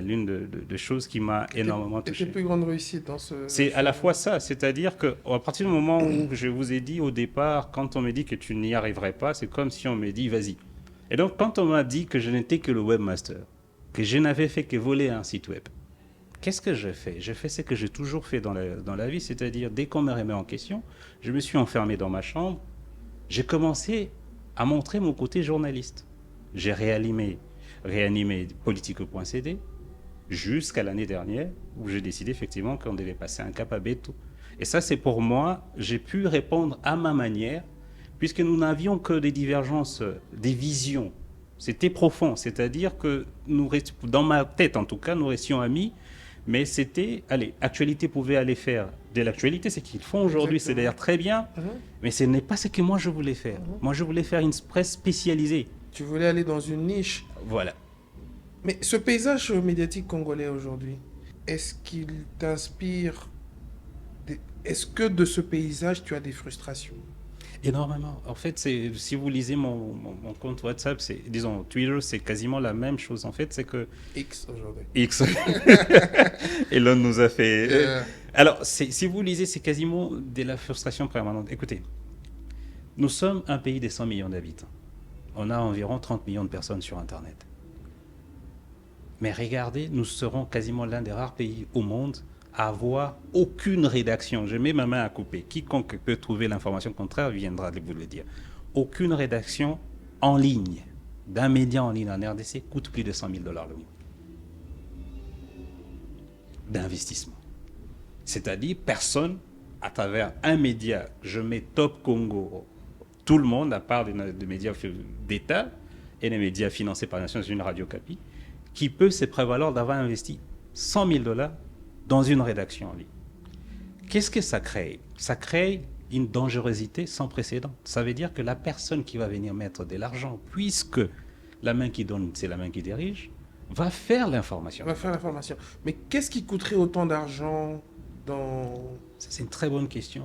l'une de choses qui m'a énormément Et touché. tes plus grandes réussites dans ce... C'est à la fois ça, c'est-à-dire qu'à partir du moment où je vous ai dit au départ, quand on me dit que tu n'y arriverais pas, c'est comme si on me dit vas-y. Et donc quand on m'a dit que je n'étais que le webmaster, que je n'avais fait que voler un site web, qu'est-ce que je fais? Je fais ce que j'ai toujours fait dans la vie, c'est-à-dire dès qu'on me remet en question, je me suis enfermé dans ma chambre, j'ai commencé à montrer mon côté journaliste. J'ai réanimé Politico.cd jusqu'à l'année dernière où j'ai décidé effectivement qu'on devait passer un cap à Beto. Et ça, c'est pour moi, j'ai pu répondre à ma manière puisque nous n'avions que des divergences, des visions. C'était profond, c'est-à-dire que dans ma tête en tout cas, nous restions amis, mais c'était, allez, Actualité pouvait aller faire de l'actualité, c'est qu'ils font aujourd'hui, c'est d'ailleurs très bien, mais ce n'est pas ce que moi je voulais faire. Moi je voulais faire une presse spécialisée. Tu voulais aller dans une niche. Voilà. Mais ce paysage médiatique congolais aujourd'hui, est-ce qu'il t'inspire Est-ce que de ce paysage, tu as des frustrations? Énormément. En fait, si vous lisez mon compte WhatsApp, disons Twitter, c'est quasiment la même chose. En fait, c'est que X aujourd'hui. X. Elon nous a fait. Alors, si vous lisez, c'est quasiment de la frustration permanente. Écoutez, nous sommes un pays de 100 millions d'habitants. On a environ 30 millions de personnes sur Internet. Mais regardez, nous serons quasiment l'un des rares pays au monde à avoir aucune rédaction. Je mets ma main à couper. Quiconque peut trouver l'information contraire viendra de vous le dire. Aucune rédaction en ligne d'un média en ligne en RDC coûte plus de $100 000 le mois d'investissement. C'est-à-dire, personne, à travers un média, je mets Top Congo, tout le monde, à part des médias d'État et les médias financés par les Nations Unies, Radio Capi, qui peut se prévaloir d'avoir investi $100 000 dans une rédaction en ligne. Qu'est-ce que ça crée? Ça crée une dangerosité sans précédent. Ça veut dire que la personne qui va venir mettre de l'argent, puisque la main qui donne, c'est la main qui dirige, va faire l'information. Mais qu'est-ce qui coûterait autant d'argent dans... Ça, c'est une très bonne question.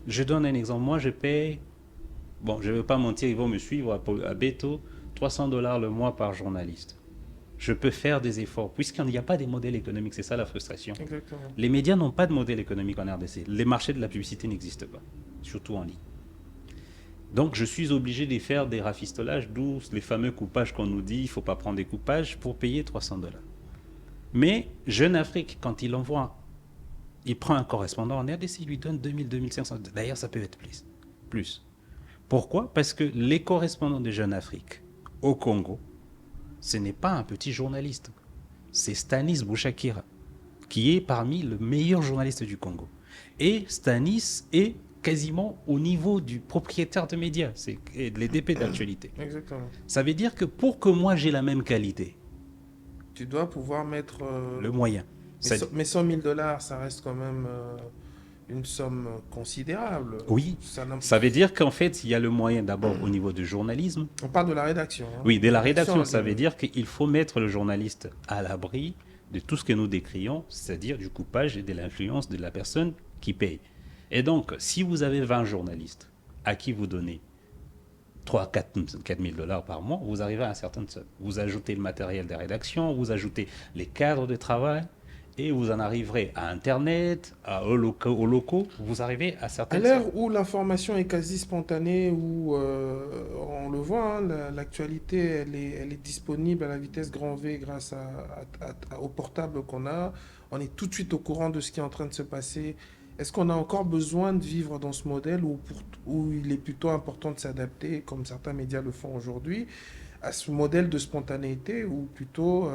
Je donne un exemple. Moi, je paye, bon, je ne vais pas mentir, ils vont me suivre à Beto, $300 le mois par journaliste. Je peux faire des efforts, puisqu'il n'y a pas des modèles économiques, c'est ça la frustration. Exactement. Les médias n'ont pas de modèle économique en RDC. Les marchés de la publicité n'existent pas, surtout en ligne. Donc, je suis obligé de faire des rafistolages, d'où les fameux coupages qu'on nous dit, il ne faut pas prendre des coupages pour payer $300. Mais Jeune Afrique, quand il envoie, il prend un correspondant en RDC, il lui donne 2000, 2500. D'ailleurs, ça peut être plus. Pourquoi? Parce que les correspondants de Jeune Afrique au Congo, ce n'est pas un petit journaliste. C'est Stanis Bouchakira, qui est parmi les meilleurs journalistes du Congo. Et Stanis est quasiment au niveau du propriétaire de médias, c'est les DP d'actualité. Exactement. Ça veut dire que pour que moi j'ai la même qualité, Tu dois pouvoir mettre... le moyen. mais $100 000, ça reste quand même une somme considérable. Oui, ça veut dire qu'en fait, il y a le moyen d'abord au niveau du journalisme. On parle de la rédaction. Hein. Oui, de la rédaction. Ça de- veut dire qu'il faut mettre le journaliste à l'abri de tout ce que nous décrions, c'est-à-dire du coupage et de l'influence de la personne qui paye. Et donc, si vous avez 20 journalistes à qui vous donnez 3 4 000 $ par mois, vous arrivez à un certain somme. Vous ajoutez le matériel de rédaction, vous ajoutez les cadres de travail, et vous en arriverez à Internet, aux locaux, vous arrivez à À certaines l'heure sommes. où l'information est quasi spontanée, où on le voit, hein, l'actualité, elle est disponible à la vitesse grand V grâce au portable qu'on a. On est tout de suite au courant de ce qui est en train de se passer. Est-ce qu'on a encore besoin de vivre dans ce modèle où il est plutôt important de s'adapter, comme certains médias le font aujourd'hui, à ce modèle de spontanéité, ou plutôt,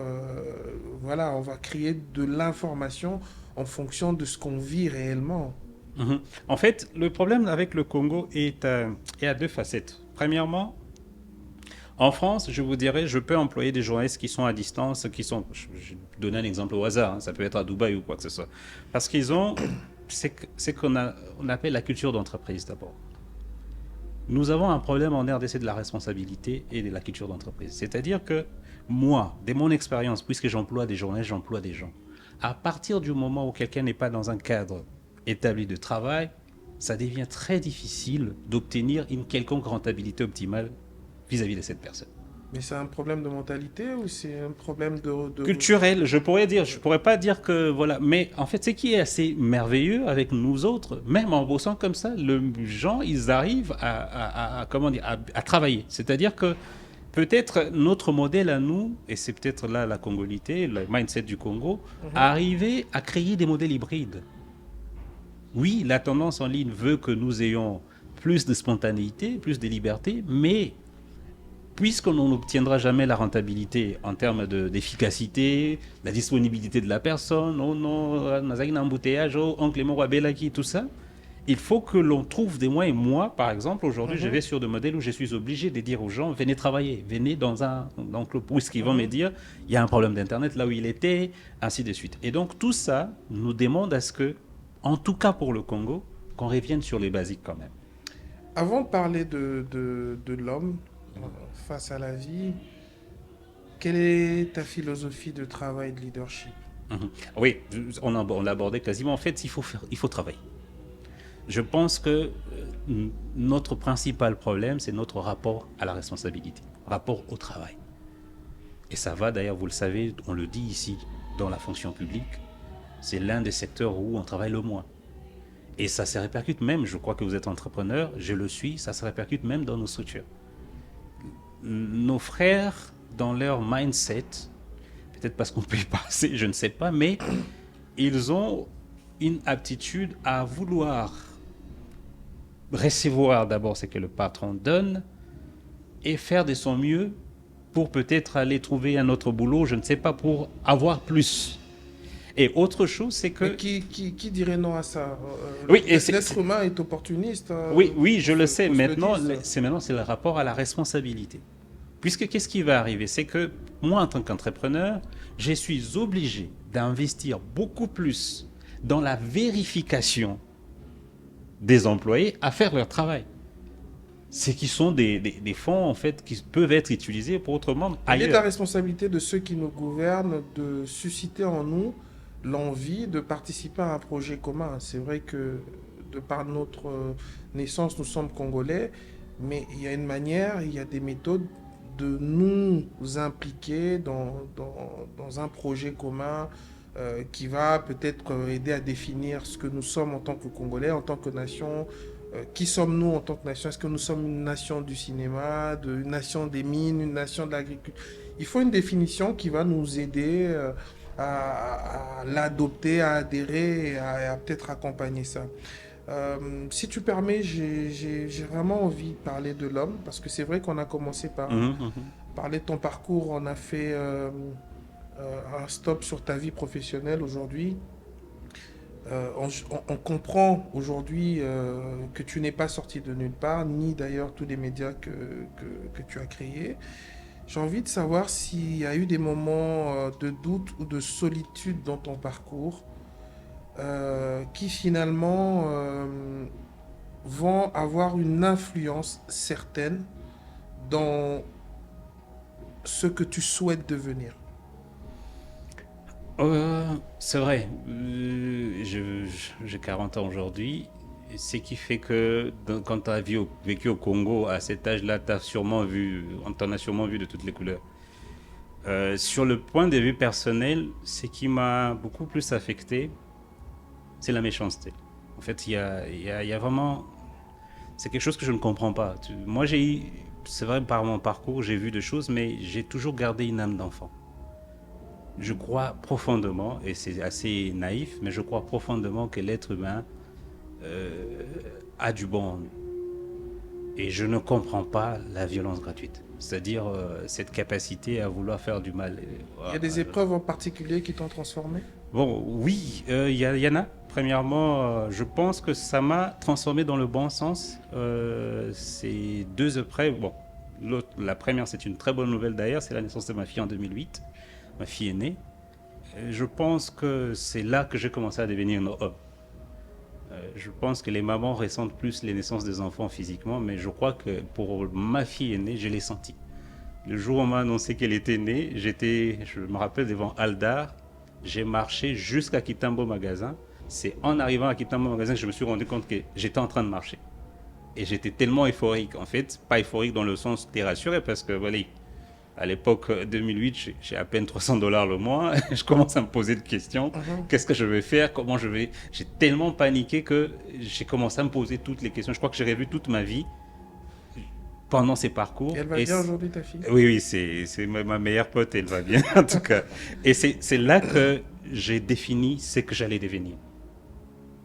voilà, on va créer de l'information en fonction de ce qu'on vit réellement? Mhm. En fait, le problème avec le Congo est à deux facettes. Premièrement, en France, je vous dirais, je peux employer des journalistes qui sont à distance, je vais donner un exemple au hasard, hein, ça peut être à Dubaï ou quoi que ce soit, parce qu'ils ont, c'est on appelle la culture d'entreprise d'abord. Nous avons un problème en RDC de la responsabilité et de la culture d'entreprise. C'est-à-dire que moi, de mon expérience, puisque j'emploie des journalistes, j'emploie des gens, à partir du moment où quelqu'un n'est pas dans un cadre établi de travail, ça devient très difficile d'obtenir une quelconque rentabilité optimale vis-à-vis de cette personne. Mais c'est un problème de mentalité ou c'est un problème de... Culturel, je pourrais pas dire que voilà, mais en fait, ce qui est assez merveilleux avec nous autres, même en bossant comme ça, les gens, ils arrivent comment dire, à travailler. C'est-à-dire que peut-être notre modèle à nous, et c'est peut-être là la congolité, le mindset du Congo, arriver à créer des modèles hybrides. Oui, la tendance en ligne veut que nous ayons plus de spontanéité, plus de liberté, mais puisqu'on n'obtiendra jamais la rentabilité en termes d'efficacité, la disponibilité de la personne, oh non, nazaki na embouteillage, oh, oncle Moro Belaki, tout ça, il faut que l'on trouve des moyens. Moi, par exemple, aujourd'hui, je vais sur des modèles où je suis obligé de dire aux gens, venez travailler, venez dans un club, puisqu'ils vont me dire, il y a un problème d'Internet là où il était, ainsi de suite. Et donc, tout ça nous demande à ce que, en tout cas pour le Congo, qu'on revienne sur les basiques quand même. Avant de parler de l'homme face à la vie, quelle est ta philosophie de travail, de leadership? Oui, on l'a abordé quasiment. En fait, il faut travailler. Je pense que notre principal problème, c'est notre rapport à la responsabilité, rapport au travail. Et ça va, d'ailleurs, vous le savez, on le dit ici, dans la fonction publique, c'est l'un des secteurs où on travaille le moins. Et ça se répercute même, je crois que vous êtes entrepreneur, je le suis, ça se répercute même dans nos structures. Nos frères, dans leur mindset, peut-être parce qu'on ne paye pas assez, je ne sais pas, mais ils ont une aptitude à vouloir recevoir d'abord ce que le patron donne et faire de son mieux pour peut-être aller trouver un autre boulot, je ne sais pas, pour avoir plus. Et autre chose, c'est que... Mais qui dirait non à ça? Oui, et l'être humain est opportuniste. Oui, je le sais. Faut se le Maintenant, dire, ça. c'est le rapport à la responsabilité. Puisque qu'est-ce qui va arriver? C'est que moi, en tant qu'entrepreneur, je suis obligé d'investir beaucoup plus dans la vérification des employés à faire leur travail. C'est qui sont des fonds, en fait, qui peuvent être utilisés pour autrement Il est la ailleurs. responsabilité de ceux qui nous gouvernent de susciter en nous l'envie de participer à un projet commun. C'est vrai que de par notre naissance, nous sommes congolais, mais il y a une manière, il y a des méthodes de nous impliquer dans un projet commun qui va peut-être aider à définir ce que nous sommes en tant que Congolais, en tant que nation. Qui sommes-nous en tant que nation? Est-ce que nous sommes une nation du cinéma, une nation des mines, une nation de l'agriculture? Il faut une définition qui va nous aider à l'adopter, à adhérer et à peut-être accompagner ça. Si tu permets, j'ai vraiment envie de parler de l'homme, parce que c'est vrai qu'on a commencé par Mhm, mhm. parler de ton parcours, on a fait un stop sur ta vie professionnelle aujourd'hui. On comprend aujourd'hui que tu n'es pas sorti de nulle part, ni d'ailleurs tous les médias que tu as créés. J'ai envie de savoir s'il y a eu des moments de doute ou de solitude dans ton parcours qui finalement vont avoir une influence certaine dans ce que tu souhaites devenir. C'est vrai, j'ai 40 ans aujourd'hui, ce qui fait que quand tu as vécu au Congo à cet âge-là, t'en as sûrement vu de toutes les couleurs. Sur le point de vue personnel, ce qui m'a beaucoup plus affecté, c'est la méchanceté. En fait, il y a vraiment... C'est quelque chose que je ne comprends pas. Moi, c'est vrai, par mon parcours, j'ai vu des choses, mais j'ai toujours gardé une âme d'enfant. Je crois profondément, et c'est assez naïf, mais je crois profondément que l'être humain a du bon en lui. Et je ne comprends pas la violence gratuite. C'est-à-dire cette capacité à vouloir faire du mal. Il y a des épreuves en particulier qui t'ont transformé? Bon, oui, y en a. Premièrement, je pense que ça m'a transformé dans le bon sens. C'est deux épreuves. Bon, la première, c'est une très bonne nouvelle d'ailleurs, c'est la naissance de ma fille en 2008. Ma fille est née. Je pense que c'est là que j'ai commencé à devenir un homme. Je pense que les mamans ressentent plus les naissances des enfants physiquement, mais je crois que pour ma fille aînée, je l'ai senti. Le jour où on m'a annoncé qu'elle était née, je me rappelle devant Aldar, j'ai marché jusqu'à Kitambo Magasin. C'est en arrivant à Kitambo Magasin que je me suis rendu compte que j'étais en train de marcher. Et j'étais tellement euphorique, en fait, pas euphorique dans le sens t'es rassuré parce que voilà, à l'époque 2008, j'ai à peine $300 le mois. Je commence à me poser des questions. Qu'est-ce que je vais faire? Comment je vais... J'ai tellement paniqué que j'ai commencé à me poser toutes les questions. Je crois que j'ai revu toute ma vie pendant ces parcours. Et elle va bien aujourd'hui, ta fille? Oui, oui, c'est ma meilleure pote, elle va bien en tout cas. Et c'est là que j'ai défini ce que j'allais devenir.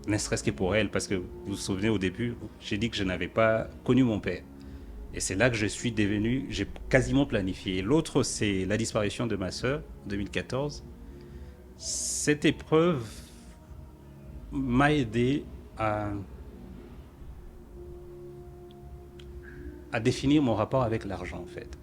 Ne serait-ce que pour elle, parce que vous vous souvenez au début, j'ai dit que je n'avais pas connu mon père. Et c'est là que je suis devenu, j'ai quasiment planifié. L'autre, c'est la disparition de ma sœur, en 2014. Cette épreuve m'a aidé à définir mon rapport avec l'argent, en fait.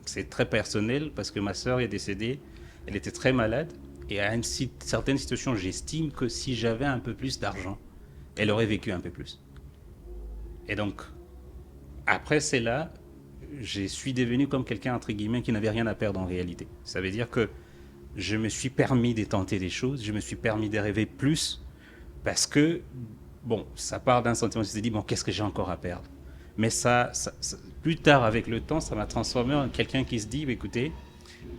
C'est très personnel parce que ma sœur est décédée, elle était très malade. Et à une certaine situation, j'estime que si j'avais un peu plus d'argent, elle aurait vécu un peu plus. Et donc, après cela, je suis devenu comme quelqu'un, entre guillemets, qui n'avait rien à perdre en réalité. Ça veut dire que je me suis permis de tenter des choses, je me suis permis de rêver plus, parce que, bon, ça part d'un sentiment, je me suis dit, bon, qu'est-ce que j'ai encore à perdre? Mais plus tard, avec le temps, ça m'a transformé en quelqu'un qui se dit, écoutez,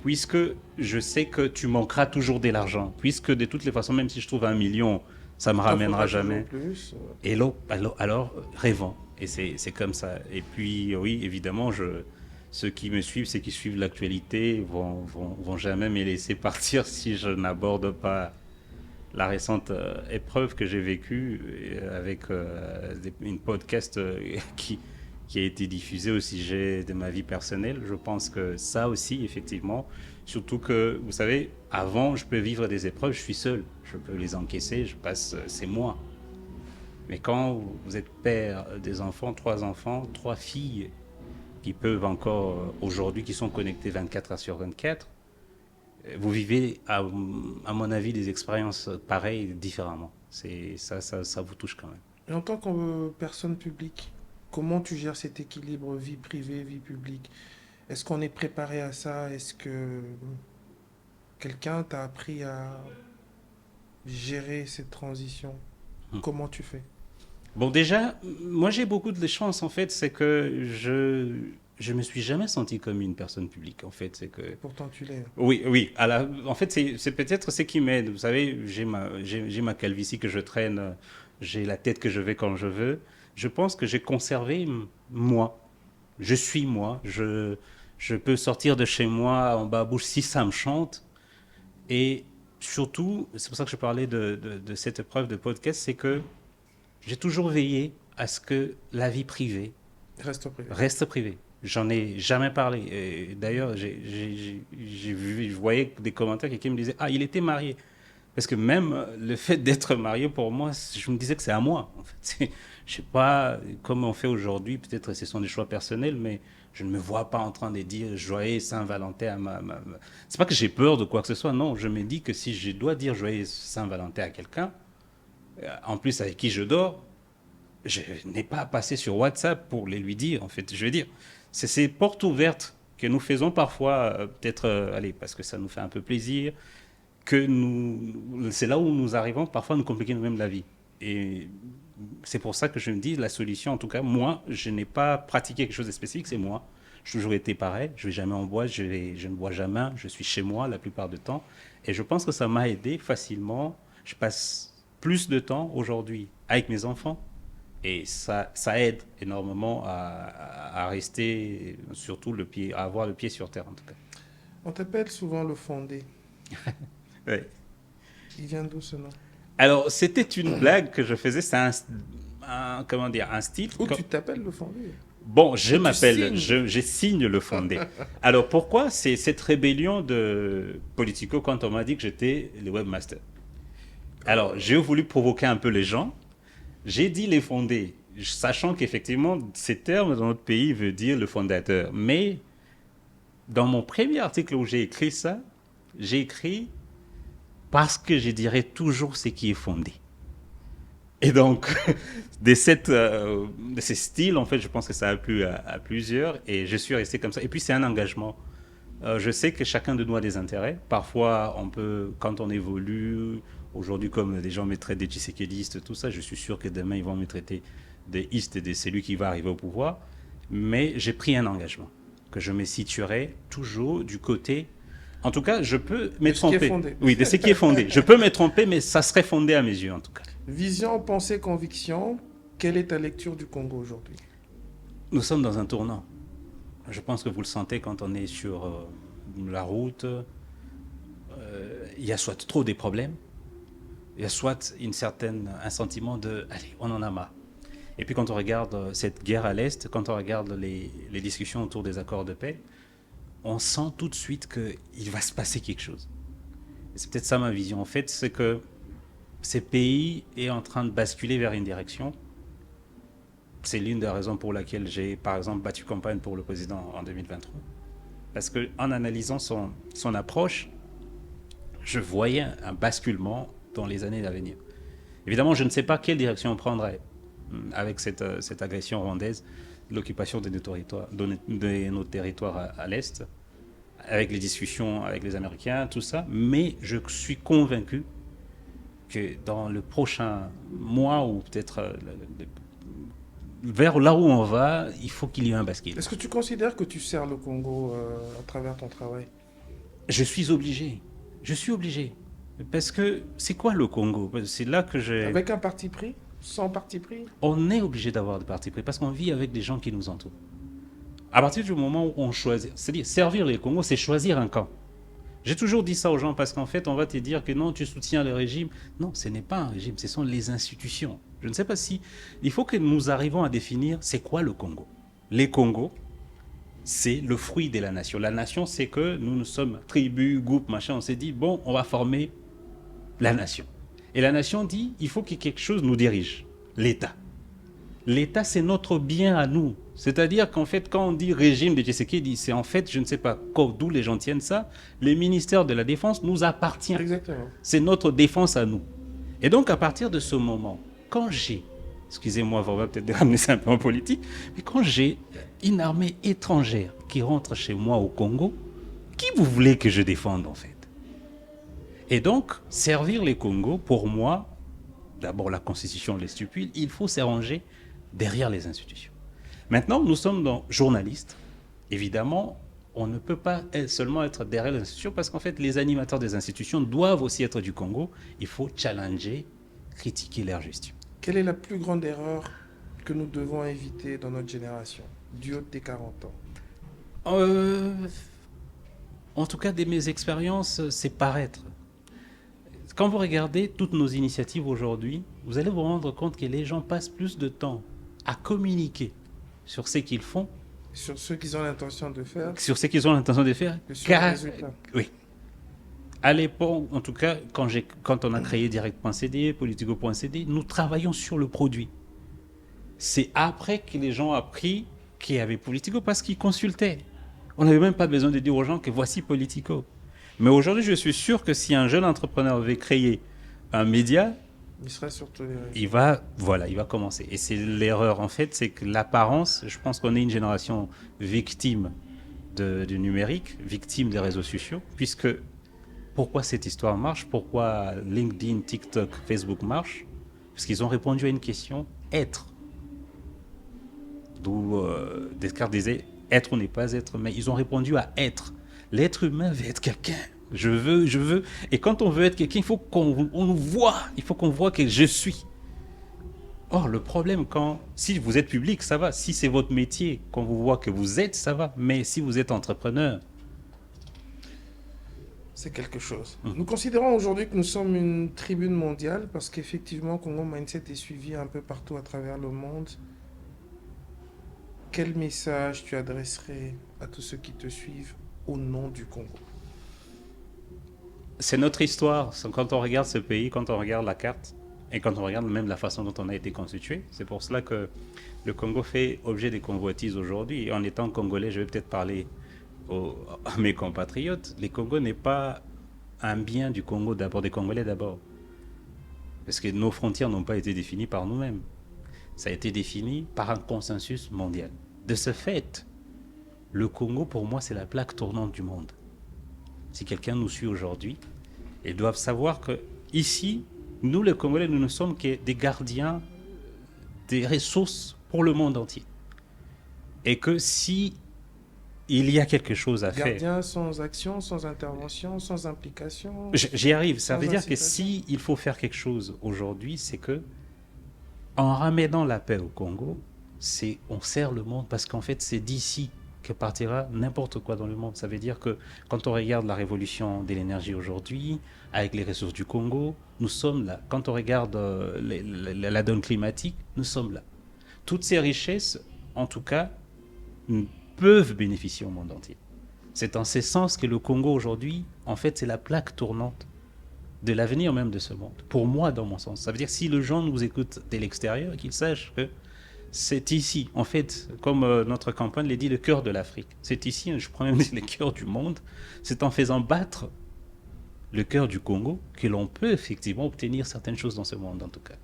puisque je sais que tu manqueras toujours de l'argent, puisque de toutes les façons, même si je trouve 1 million, ça me ramènera jamais. Plus. Et alors, rêvons. Et c'est comme ça. Et puis, oui, évidemment, ceux qui me suivent, ceux qui suivent l'actualité, vont jamais me laisser partir si je n'aborde pas la récente épreuve que j'ai vécue avec une podcast qui a été diffusée au sujet de ma vie personnelle. Je pense que ça aussi, effectivement, surtout que, vous savez, avant, je peux vivre des épreuves, je suis seul. Je peux les encaisser, c'est moi. Mais quand vous êtes père des enfants, 3 enfants, 3 filles qui peuvent encore aujourd'hui, qui sont connectées 24 heures sur 24, vous vivez, à mon avis, des expériences pareilles différemment. Ça vous touche quand même. Et en tant que personne publique, comment tu gères cet équilibre vie privée, vie publique? Est-ce qu'on est préparé à ça? Est-ce que quelqu'un t'a appris à gérer cette transition? Comment tu fais? Bon, déjà, moi j'ai beaucoup de chance en fait, c'est que je me suis jamais senti comme une personne publique en fait, c'est que Pourtant, tu l'es. oui, oui. En fait, c'est peut-être ce qui m'aide. Vous savez, j'ai ma calvitie que je traîne, j'ai la tête que je vais quand je veux. Je pense que j'ai conservé moi. Je suis moi. Je peux sortir de chez moi en bas bouche si ça me chante. Et surtout, c'est pour ça que je parlais de cette épreuve de podcast, c'est que j'ai toujours veillé à ce que la vie privée Reste privé. reste privée. J'en ai jamais parlé. Et d'ailleurs, je voyais des commentaires qui me disaient ah, il était marié. Parce que même le fait d'être marié, pour moi, je me disais que c'est à moi. En fait. Je sais pas comment on fait aujourd'hui, peut-être ce sont des choix personnels, mais je ne me vois pas en train de dire joyeux Saint-Valentin à C'est pas que j'ai peur de quoi que ce soit, non. Je me dis que si je dois dire joyeux Saint-Valentin à quelqu'un, en plus avec qui je dors, je n'ai pas à passer sur WhatsApp pour les lui dire, en fait. Je veux dire, c'est ces portes ouvertes que nous faisons parfois, peut-être, allez, parce que ça nous fait un peu plaisir, c'est là où nous arrivons parfois à nous compliquer nous-mêmes la vie. Et c'est pour ça que je me dis, la solution, en tout cas, moi, je n'ai pas pratiqué quelque chose de spécifique, c'est moi. J'ai toujours été pareil, je ne vais jamais en boîte, je ne bois jamais, je suis chez moi la plupart du temps. Et je pense que ça m'a aidé facilement. Je passe plus de temps aujourd'hui avec mes enfants. Et ça aide énormément à rester, surtout à avoir le pied sur terre en tout cas. On t'appelle souvent le fondé. Ouais. Il vient d'où ce nom? Alors, c'était une blague que je faisais, c'est comment dire, un style. Où tu t'appelles le fondé? Bon, signes. je signe le fondé. Alors, pourquoi c'est cette rébellion de Politico quand on m'a dit que j'étais le webmaster? Alors, j'ai voulu provoquer un peu les gens. J'ai dit les fondés, sachant qu'effectivement, ces termes dans notre pays veulent dire le fondateur. Mais dans mon premier article où j'ai écrit ça, j'ai écrit parce que je dirais toujours ce qui est fondé. Et donc, de ces styles, en fait, je pense que ça a plu à plusieurs et je suis resté comme ça. Et puis, c'est un engagement. Je sais que chacun de nous a des intérêts. Parfois, quand on évolue, aujourd'hui, comme les gens me traitent des tshisekidistes, tout ça, je suis sûr que demain, ils vont me traiter des istes et de celui qui va arriver au pouvoir. Mais j'ai pris un engagement, que je me situerai toujours du côté. En tout cas, je peux me tromper. Oui, de ce qui est fondé. Je peux me tromper, mais ça serait fondé à mes yeux, en tout cas. Vision, pensée, conviction. Quelle est ta lecture du Congo aujourd'hui? Nous sommes dans un tournant. Je pense que vous le sentez quand on est sur la route. Il y a soit trop des problèmes, il y a soit un sentiment de allez, on en a marre. Et puis quand on regarde cette guerre à l'Est, quand on regarde les discussions autour des accords de paix, on sent tout de suite qu'il va se passer quelque chose. Et c'est peut-être ça ma vision. En fait, c'est que ces pays est en train de basculer vers une direction. C'est l'une des raisons pour laquelle j'ai, par exemple, battu campagne pour le président en 2023. Parce qu'en analysant son approche, je voyais un basculement dans les années à venir. Évidemment, je ne sais pas quelle direction on prendrait avec cette agression rwandaise, l'occupation de nos territoires à l'Est, avec les discussions avec les Américains, tout ça. Mais je suis convaincu que dans le prochain mois ou peut-être vers là où on va, il faut qu'il y ait un basculement. Est-ce que tu considères que tu sers le Congo à travers ton travail? Je suis obligé. Je suis obligé. Parce que c'est quoi le Congo? C'est là que j'ai... Avec un parti pris? Sans parti pris? On est obligé d'avoir des partis pris parce qu'on vit avec des gens qui nous entourent. À partir du moment où on choisit, c'est-à-dire servir les Congos, c'est choisir un camp. J'ai toujours dit ça aux gens parce qu'en fait, on va te dire que non, tu soutiens le régime. Non, ce n'est pas un régime, ce sont les institutions. Je ne sais pas si... Il faut que nous arrivions à définir c'est quoi le Congo. Les Congos, c'est le fruit de la nation. La nation, c'est que nous sommes tribus, groupes, machin. On s'est dit, bon, on va former la nation. Et la nation dit, il faut que quelque chose nous dirige. L'État. L'État, c'est notre bien à nous. C'est-à-dire qu'en fait, quand on dit régime de Tshisekedi, c'est en fait, je ne sais pas d'où les gens tiennent ça, le ministère de la Défense nous appartient. Exactement. C'est notre défense à nous. Et donc, à partir de ce moment, quand j'ai, excusez-moi, on va peut-être ramener ça un peu en politique, mais quand j'ai une armée étrangère qui rentre chez moi au Congo, qui vous voulez que je défende en fait? Et donc, servir les Congos, pour moi, d'abord la Constitution les stipule, il faut s'arranger derrière les institutions. Maintenant, nous sommes journalistes. Évidemment, on ne peut pas seulement être derrière les institutions parce qu'en fait, les animateurs des institutions doivent aussi être du Congo. Il faut challenger, critiquer leur gestion. Quelle est la plus grande erreur que nous devons éviter dans notre génération, du haut de tes 40 ans? En tout cas, de mes expériences, c'est paraître. Quand vous regardez toutes nos initiatives aujourd'hui, vous allez vous rendre compte que les gens passent plus de temps à communiquer sur ce qu'ils font, Sur ceux qui ont l'intention de faire, sur ce qu'ils ont l'intention de faire, que sur les car, résultats. oui. À l'époque, en tout cas, quand on a créé Direct.cd, Politico.cd, nous travaillons sur le produit. C'est après que les gens ont appris qu'il y avait Politico parce qu'ils consultaient. On n'avait même pas besoin de dire aux gens que voici Politico. Mais aujourd'hui, je suis sûr que si un jeune entrepreneur veut créer un média, Il sera sur tous les réseaux. il va commencer. Et c'est l'erreur, en fait, c'est que l'apparence, je pense qu'on est une génération victime du numérique, victime des réseaux sociaux, puisque pourquoi cette histoire marche, pourquoi LinkedIn, TikTok, Facebook marchent, parce qu'ils ont répondu à une question, être. D'où Descartes disait, être ou n'est pas être, mais ils ont répondu à être. L'être humain veut être quelqu'un. Je veux. Et quand on veut être quelqu'un, il faut qu'on nous voit. Il faut qu'on voit que je suis. Or, le problème, si vous êtes public, ça va. Si c'est votre métier, qu'on vous voit que vous êtes, ça va. Mais si vous êtes entrepreneur, C'est quelque chose. Nous considérons aujourd'hui que nous sommes une tribune mondiale parce qu'effectivement, Congo Mindset est suivi un peu partout à travers le monde. Quel message tu adresserais à tous ceux qui te suivent au nom du Congo? c'est notre histoire. Quand on regarde ce pays, quand on regarde la carte, et quand on regarde même la façon dont on a été constitué, c'est pour cela que le Congo fait objet des convoitises aujourd'hui. Et en étant congolais, je vais peut-être parler à mes compatriotes. Le Congo n'est pas un bien du Congo d'abord, des Congolais d'abord. Parce que nos frontières n'ont pas été définies par nous-mêmes. Ça a été défini par un consensus mondial. De ce fait, le Congo, pour moi, c'est la plaque tournante du monde. Si quelqu'un nous suit aujourd'hui, ils doivent savoir que ici, nous, les Congolais, nous ne sommes que des gardiens des ressources pour le monde entier. Et que si il y a quelque chose à faire... Gardien sans action, sans intervention, sans implication. J'y arrive. Ça Sans veut dire que incitation. si il faut faire quelque chose aujourd'hui, c'est que en ramenant la paix au Congo, on sert le monde parce qu'en fait, c'est d'ici que partira n'importe quoi dans le monde. Ça veut dire que quand on regarde la révolution de l'énergie aujourd'hui, avec les ressources du Congo, nous sommes là. Quand on regarde la donne climatique, nous sommes là. Toutes ces richesses, en tout cas, peuvent bénéficier au monde entier. C'est en ce sens que le Congo aujourd'hui, en fait, c'est la plaque tournante de l'avenir même de ce monde. Pour moi, dans mon sens. Ça veut dire que si les gens nous écoutent de l'extérieur, qu'ils sachent que c'est ici, en fait, comme notre campagne l'a dit, le cœur de l'Afrique. C'est ici, je prends même le cœur du monde. C'est en faisant battre le cœur du Congo que l'on peut effectivement obtenir certaines choses dans ce monde, en tout cas.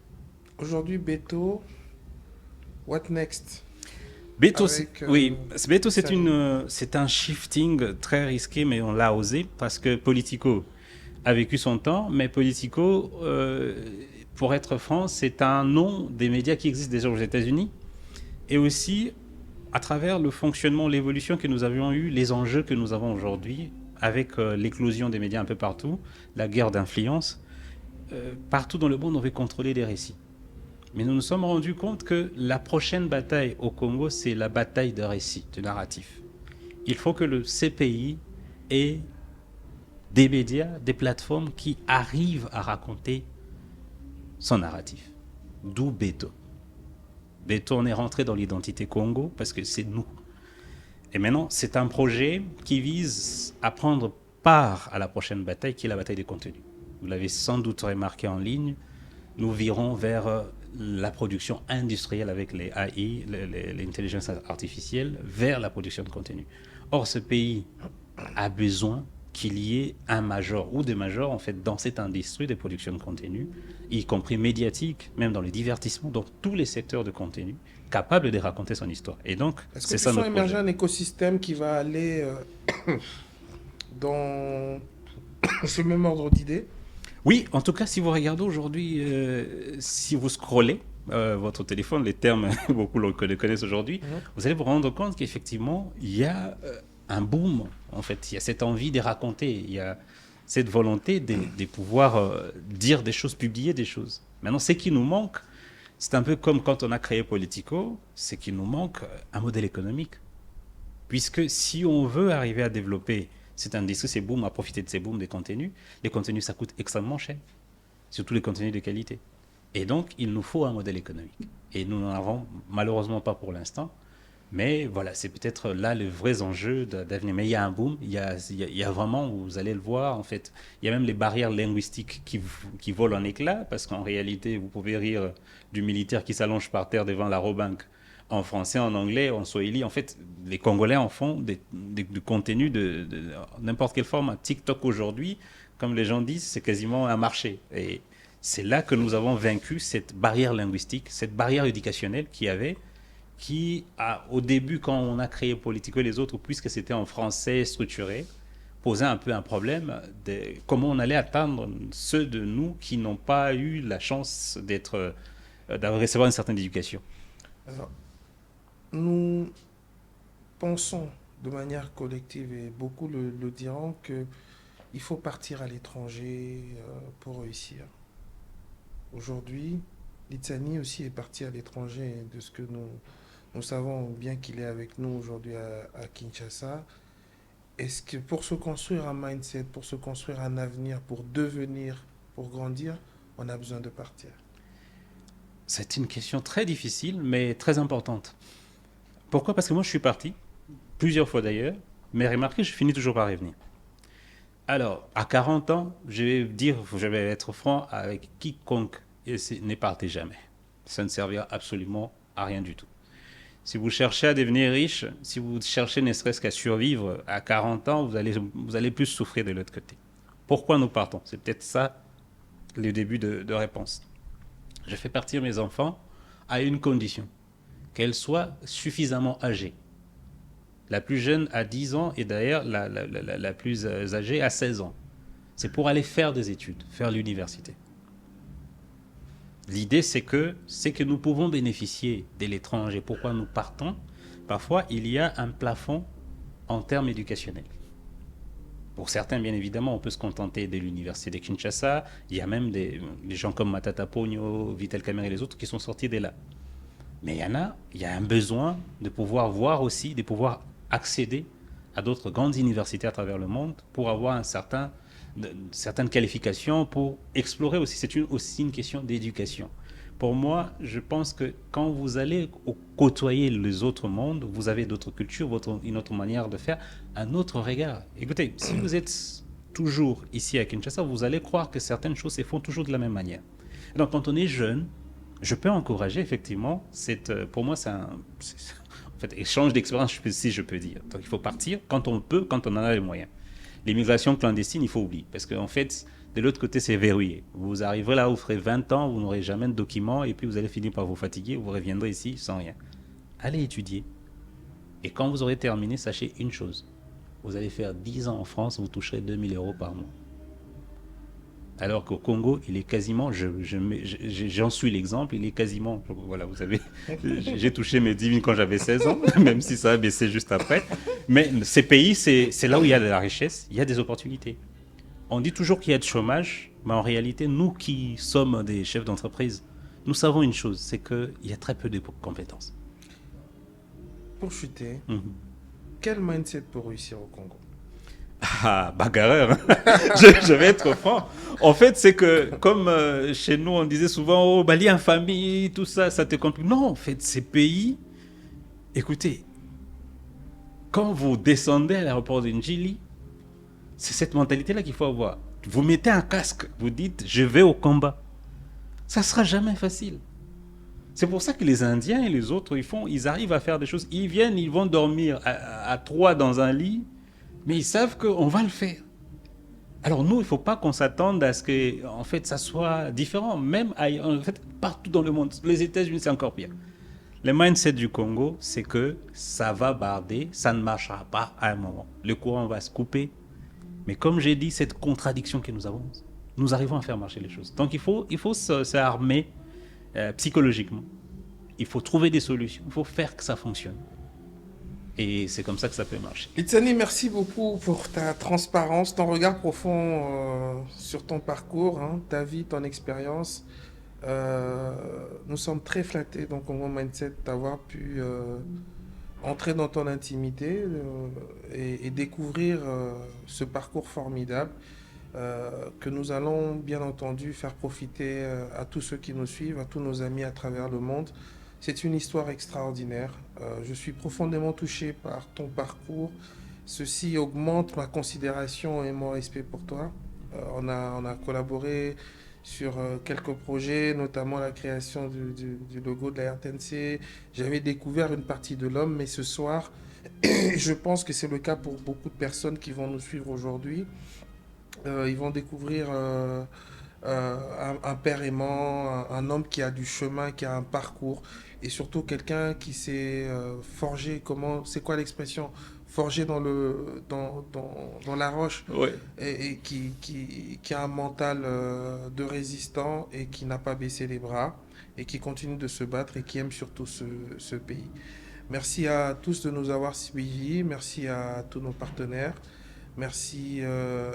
Aujourd'hui, Beto, what next? Beto, Avec, oui, Beto, Samuel. c'est un shifting très risqué, mais on l'a osé parce que Politico a vécu son temps, mais Politico, pour être franc, c'est un nom des médias qui existent déjà aux États-Unis et aussi à travers le fonctionnement, l'évolution que nous avions eu, les enjeux que nous avons aujourd'hui avec l'éclosion des médias un peu partout, la guerre d'influence. Partout dans le monde, on veut contrôler les récits. Mais nous nous sommes rendus compte que la prochaine bataille au Congo, c'est la bataille de récits, de narratifs. Il faut que le CPI ait des médias, des plateformes qui arrivent à raconter son narratif. D'où Beto. Beto, on est rentré dans l'identité Congo parce que c'est nous. Et maintenant, c'est un projet qui vise à prendre part à la prochaine bataille, qui est la bataille des contenus. Vous l'avez sans doute remarqué en ligne, nous virons vers la production industrielle avec les AI, l'intelligence artificielle, vers la production de contenu. Or, ce pays a besoin qu'il y ait un major ou des majors en fait dans cette industrie de production de contenu, y compris médiatique, même dans le divertissement, dans tous les secteurs de contenu, capable de raconter son histoire. Et donc, Est-ce c'est que ça tu sens notre émerger projet. un écosystème qui va aller dans ce même ordre d'idées? Oui, en tout cas, si vous regardez aujourd'hui, si vous scrollez votre téléphone, les termes, beaucoup le connaissent aujourd'hui, Mhm. vous allez vous rendre compte qu'effectivement, il y a un boom, en fait. Il y a cette envie de raconter, il y a cette volonté de pouvoir dire des choses, publier des choses. Maintenant, ce qui nous manque, c'est un peu comme quand on a créé Politico, c'est qu'il nous manque un modèle économique. Puisque si on veut arriver à développer cette industrie, ces booms, à profiter de ces booms des contenus, les contenus, ça coûte extrêmement cher, surtout les contenus de qualité. Et donc, il nous faut un modèle économique. Et nous n'en avons malheureusement pas pour l'instant. Mais voilà, c'est peut-être là le vrai enjeu d'avenir. Mais il y a un boom, il y a vraiment, vous allez le voir, en fait, il y a même les barrières linguistiques qui volent en éclats, parce qu'en réalité, vous pouvez rire du militaire qui s'allonge par terre devant la Robank en français, en anglais, en swahili. En fait, les Congolais en font du contenu de n'importe quelle forme. TikTok aujourd'hui, comme les gens disent, c'est quasiment un marché. Et c'est là que nous avons vaincu cette barrière linguistique, cette barrière éducationnelle qu'il y avait, qui, au début, quand on a créé Politico et les autres, puisque c'était en français structuré, posait un peu un problème de comment on allait atteindre ceux de nous qui n'ont pas eu la chance d'avoir recevoir une certaine éducation. Alors, nous pensons de manière collective, et beaucoup le diront, qu'il faut partir à l'étranger pour réussir. Aujourd'hui, Litsani aussi est parti à l'étranger, de ce que nous savons bien qu'il est avec nous aujourd'hui à Kinshasa. Est-ce que pour se construire un mindset, pour se construire un avenir, pour devenir, pour grandir, on a besoin de partir? C'est une question très difficile, mais très importante. Pourquoi? Parce que moi, je suis parti, plusieurs fois d'ailleurs, mais remarquez, je finis toujours par revenir. Alors, à 40 ans, je vais être franc avec quiconque et ne partez jamais. Ça ne servira absolument à rien du tout. Si vous cherchez à devenir riche, si vous cherchez ne serait-ce qu'à survivre à 40 ans, vous allez plus souffrir de l'autre côté. Pourquoi nous partons? C'est peut-être ça le début de réponse. Je fais partir mes enfants à une condition, qu'elles soient suffisamment âgées. La plus jeune a 10 ans et d'ailleurs la plus âgée a 16 ans. C'est pour aller faire des études, faire l'université. L'idée, c'est que nous pouvons bénéficier de l'étranger. Pourquoi nous partons? Parfois, il y a un plafond en termes éducationnels. Pour certains, bien évidemment, on peut se contenter de l'université de Kinshasa. Il y a même des gens comme Matata Pogno, Vital Kamerhe et les autres qui sont sortis de là. Mais il y a un besoin de pouvoir voir aussi, de pouvoir accéder à d'autres grandes universités à travers le monde pour avoir certaines qualifications, pour explorer aussi. C'est aussi une question d'éducation. Pour moi, je pense que quand vous allez côtoyer les autres mondes, vous avez d'autres cultures, une autre manière de faire, un autre regard. Écoutez, si vous êtes toujours ici à Kinshasa, vous allez croire que certaines choses se font toujours de la même manière. Donc, quand on est jeune, je peux encourager effectivement, pour moi, en fait, échange d'expérience, si je peux dire. Donc, il faut partir quand on peut, quand on en a les moyens. L'immigration clandestine, il faut oublier. Parce qu'en fait, de l'autre côté, c'est verrouillé. Vous arriverez là, vous ferez 20 ans, vous n'aurez jamais de documents, et puis vous allez finir par vous fatiguer, vous reviendrez ici sans rien. Allez étudier. Et quand vous aurez terminé, sachez une chose. Vous allez faire 10 ans en France, vous toucherez 2000 € par mois. Alors qu'au Congo, il est quasiment, j'en suis l'exemple, il est quasiment, voilà, vous savez, j'ai touché mes 10 000 quand j'avais 16 ans, même si ça a baissé juste après. Mais ces pays, c'est là où il y a de la richesse, il y a des opportunités. On dit toujours qu'il y a de chômage, mais en réalité, nous qui sommes des chefs d'entreprise, nous savons une chose, c'est qu'il y a très peu de compétences. Pour chuter, quel mindset pour réussir au Congo? Ah, bagarreur. je vais être franc. En fait, c'est que, comme chez nous, on disait souvent, oh, Bali en famille, tout ça, ça te complique. Non, en fait, ces pays, écoutez, quand vous descendez à l'aéroport de Njili, c'est cette mentalité-là qu'il faut avoir. Vous mettez un casque, vous dites, je vais au combat. Ça ne sera jamais facile. C'est pour ça que les Indiens et les autres, ils arrivent à faire des choses. Ils viennent, ils vont dormir à 3 dans un lit, mais ils savent qu'on va le faire. Alors nous, il ne faut pas qu'on s'attende à ce que, en fait, ça soit différent. Même en fait, partout dans le monde. Les États-Unis, c'est encore pire. Le mindset du Congo, c'est que ça va barder, ça ne marchera pas à un moment. Le courant va se couper. Mais comme j'ai dit, cette contradiction que nous avons, nous arrivons à faire marcher les choses. Donc il faut s'armer psychologiquement. Il faut trouver des solutions. Il faut faire que ça fonctionne. Et c'est comme ça que ça peut marcher. Litsani, merci beaucoup pour ta transparence, ton regard profond sur ton parcours, hein, ta vie, ton expérience. Nous sommes très flattés dans Congo Mindset d'avoir pu entrer dans ton intimité et découvrir ce parcours formidable que nous allons bien entendu faire profiter à tous ceux qui nous suivent, à tous nos amis à travers le monde. C'est une histoire extraordinaire. Je suis profondément touché par ton parcours. Ceci augmente ma considération et mon respect pour toi. On a collaboré sur quelques projets, notamment la création du logo de la RTNC. J'avais découvert une partie de l'homme, mais ce soir, je pense que c'est le cas pour beaucoup de personnes qui vont nous suivre aujourd'hui. Ils vont découvrir un père aimant, un homme qui a du chemin, qui a un parcours, et surtout quelqu'un qui s'est forgé, c'est quoi l'expression? Forgé dans la roche, Ouais. et qui a un mental de résistant et qui n'a pas baissé les bras et qui continue de se battre et qui aime surtout ce pays. Merci à tous de nous avoir suivis, merci à tous nos partenaires, merci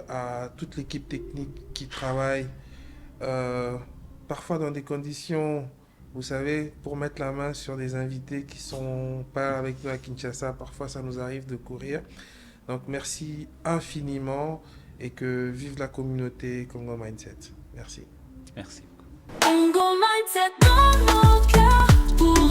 à toute l'équipe technique qui travaille parfois dans des conditions, vous savez, pour mettre la main sur des invités qui sont pas avec nous à Kinshasa, parfois ça nous arrive de courir. Donc merci infiniment et que vive la communauté Congo Mindset. Merci. Merci. Congo Mindset dans nos cœurs pour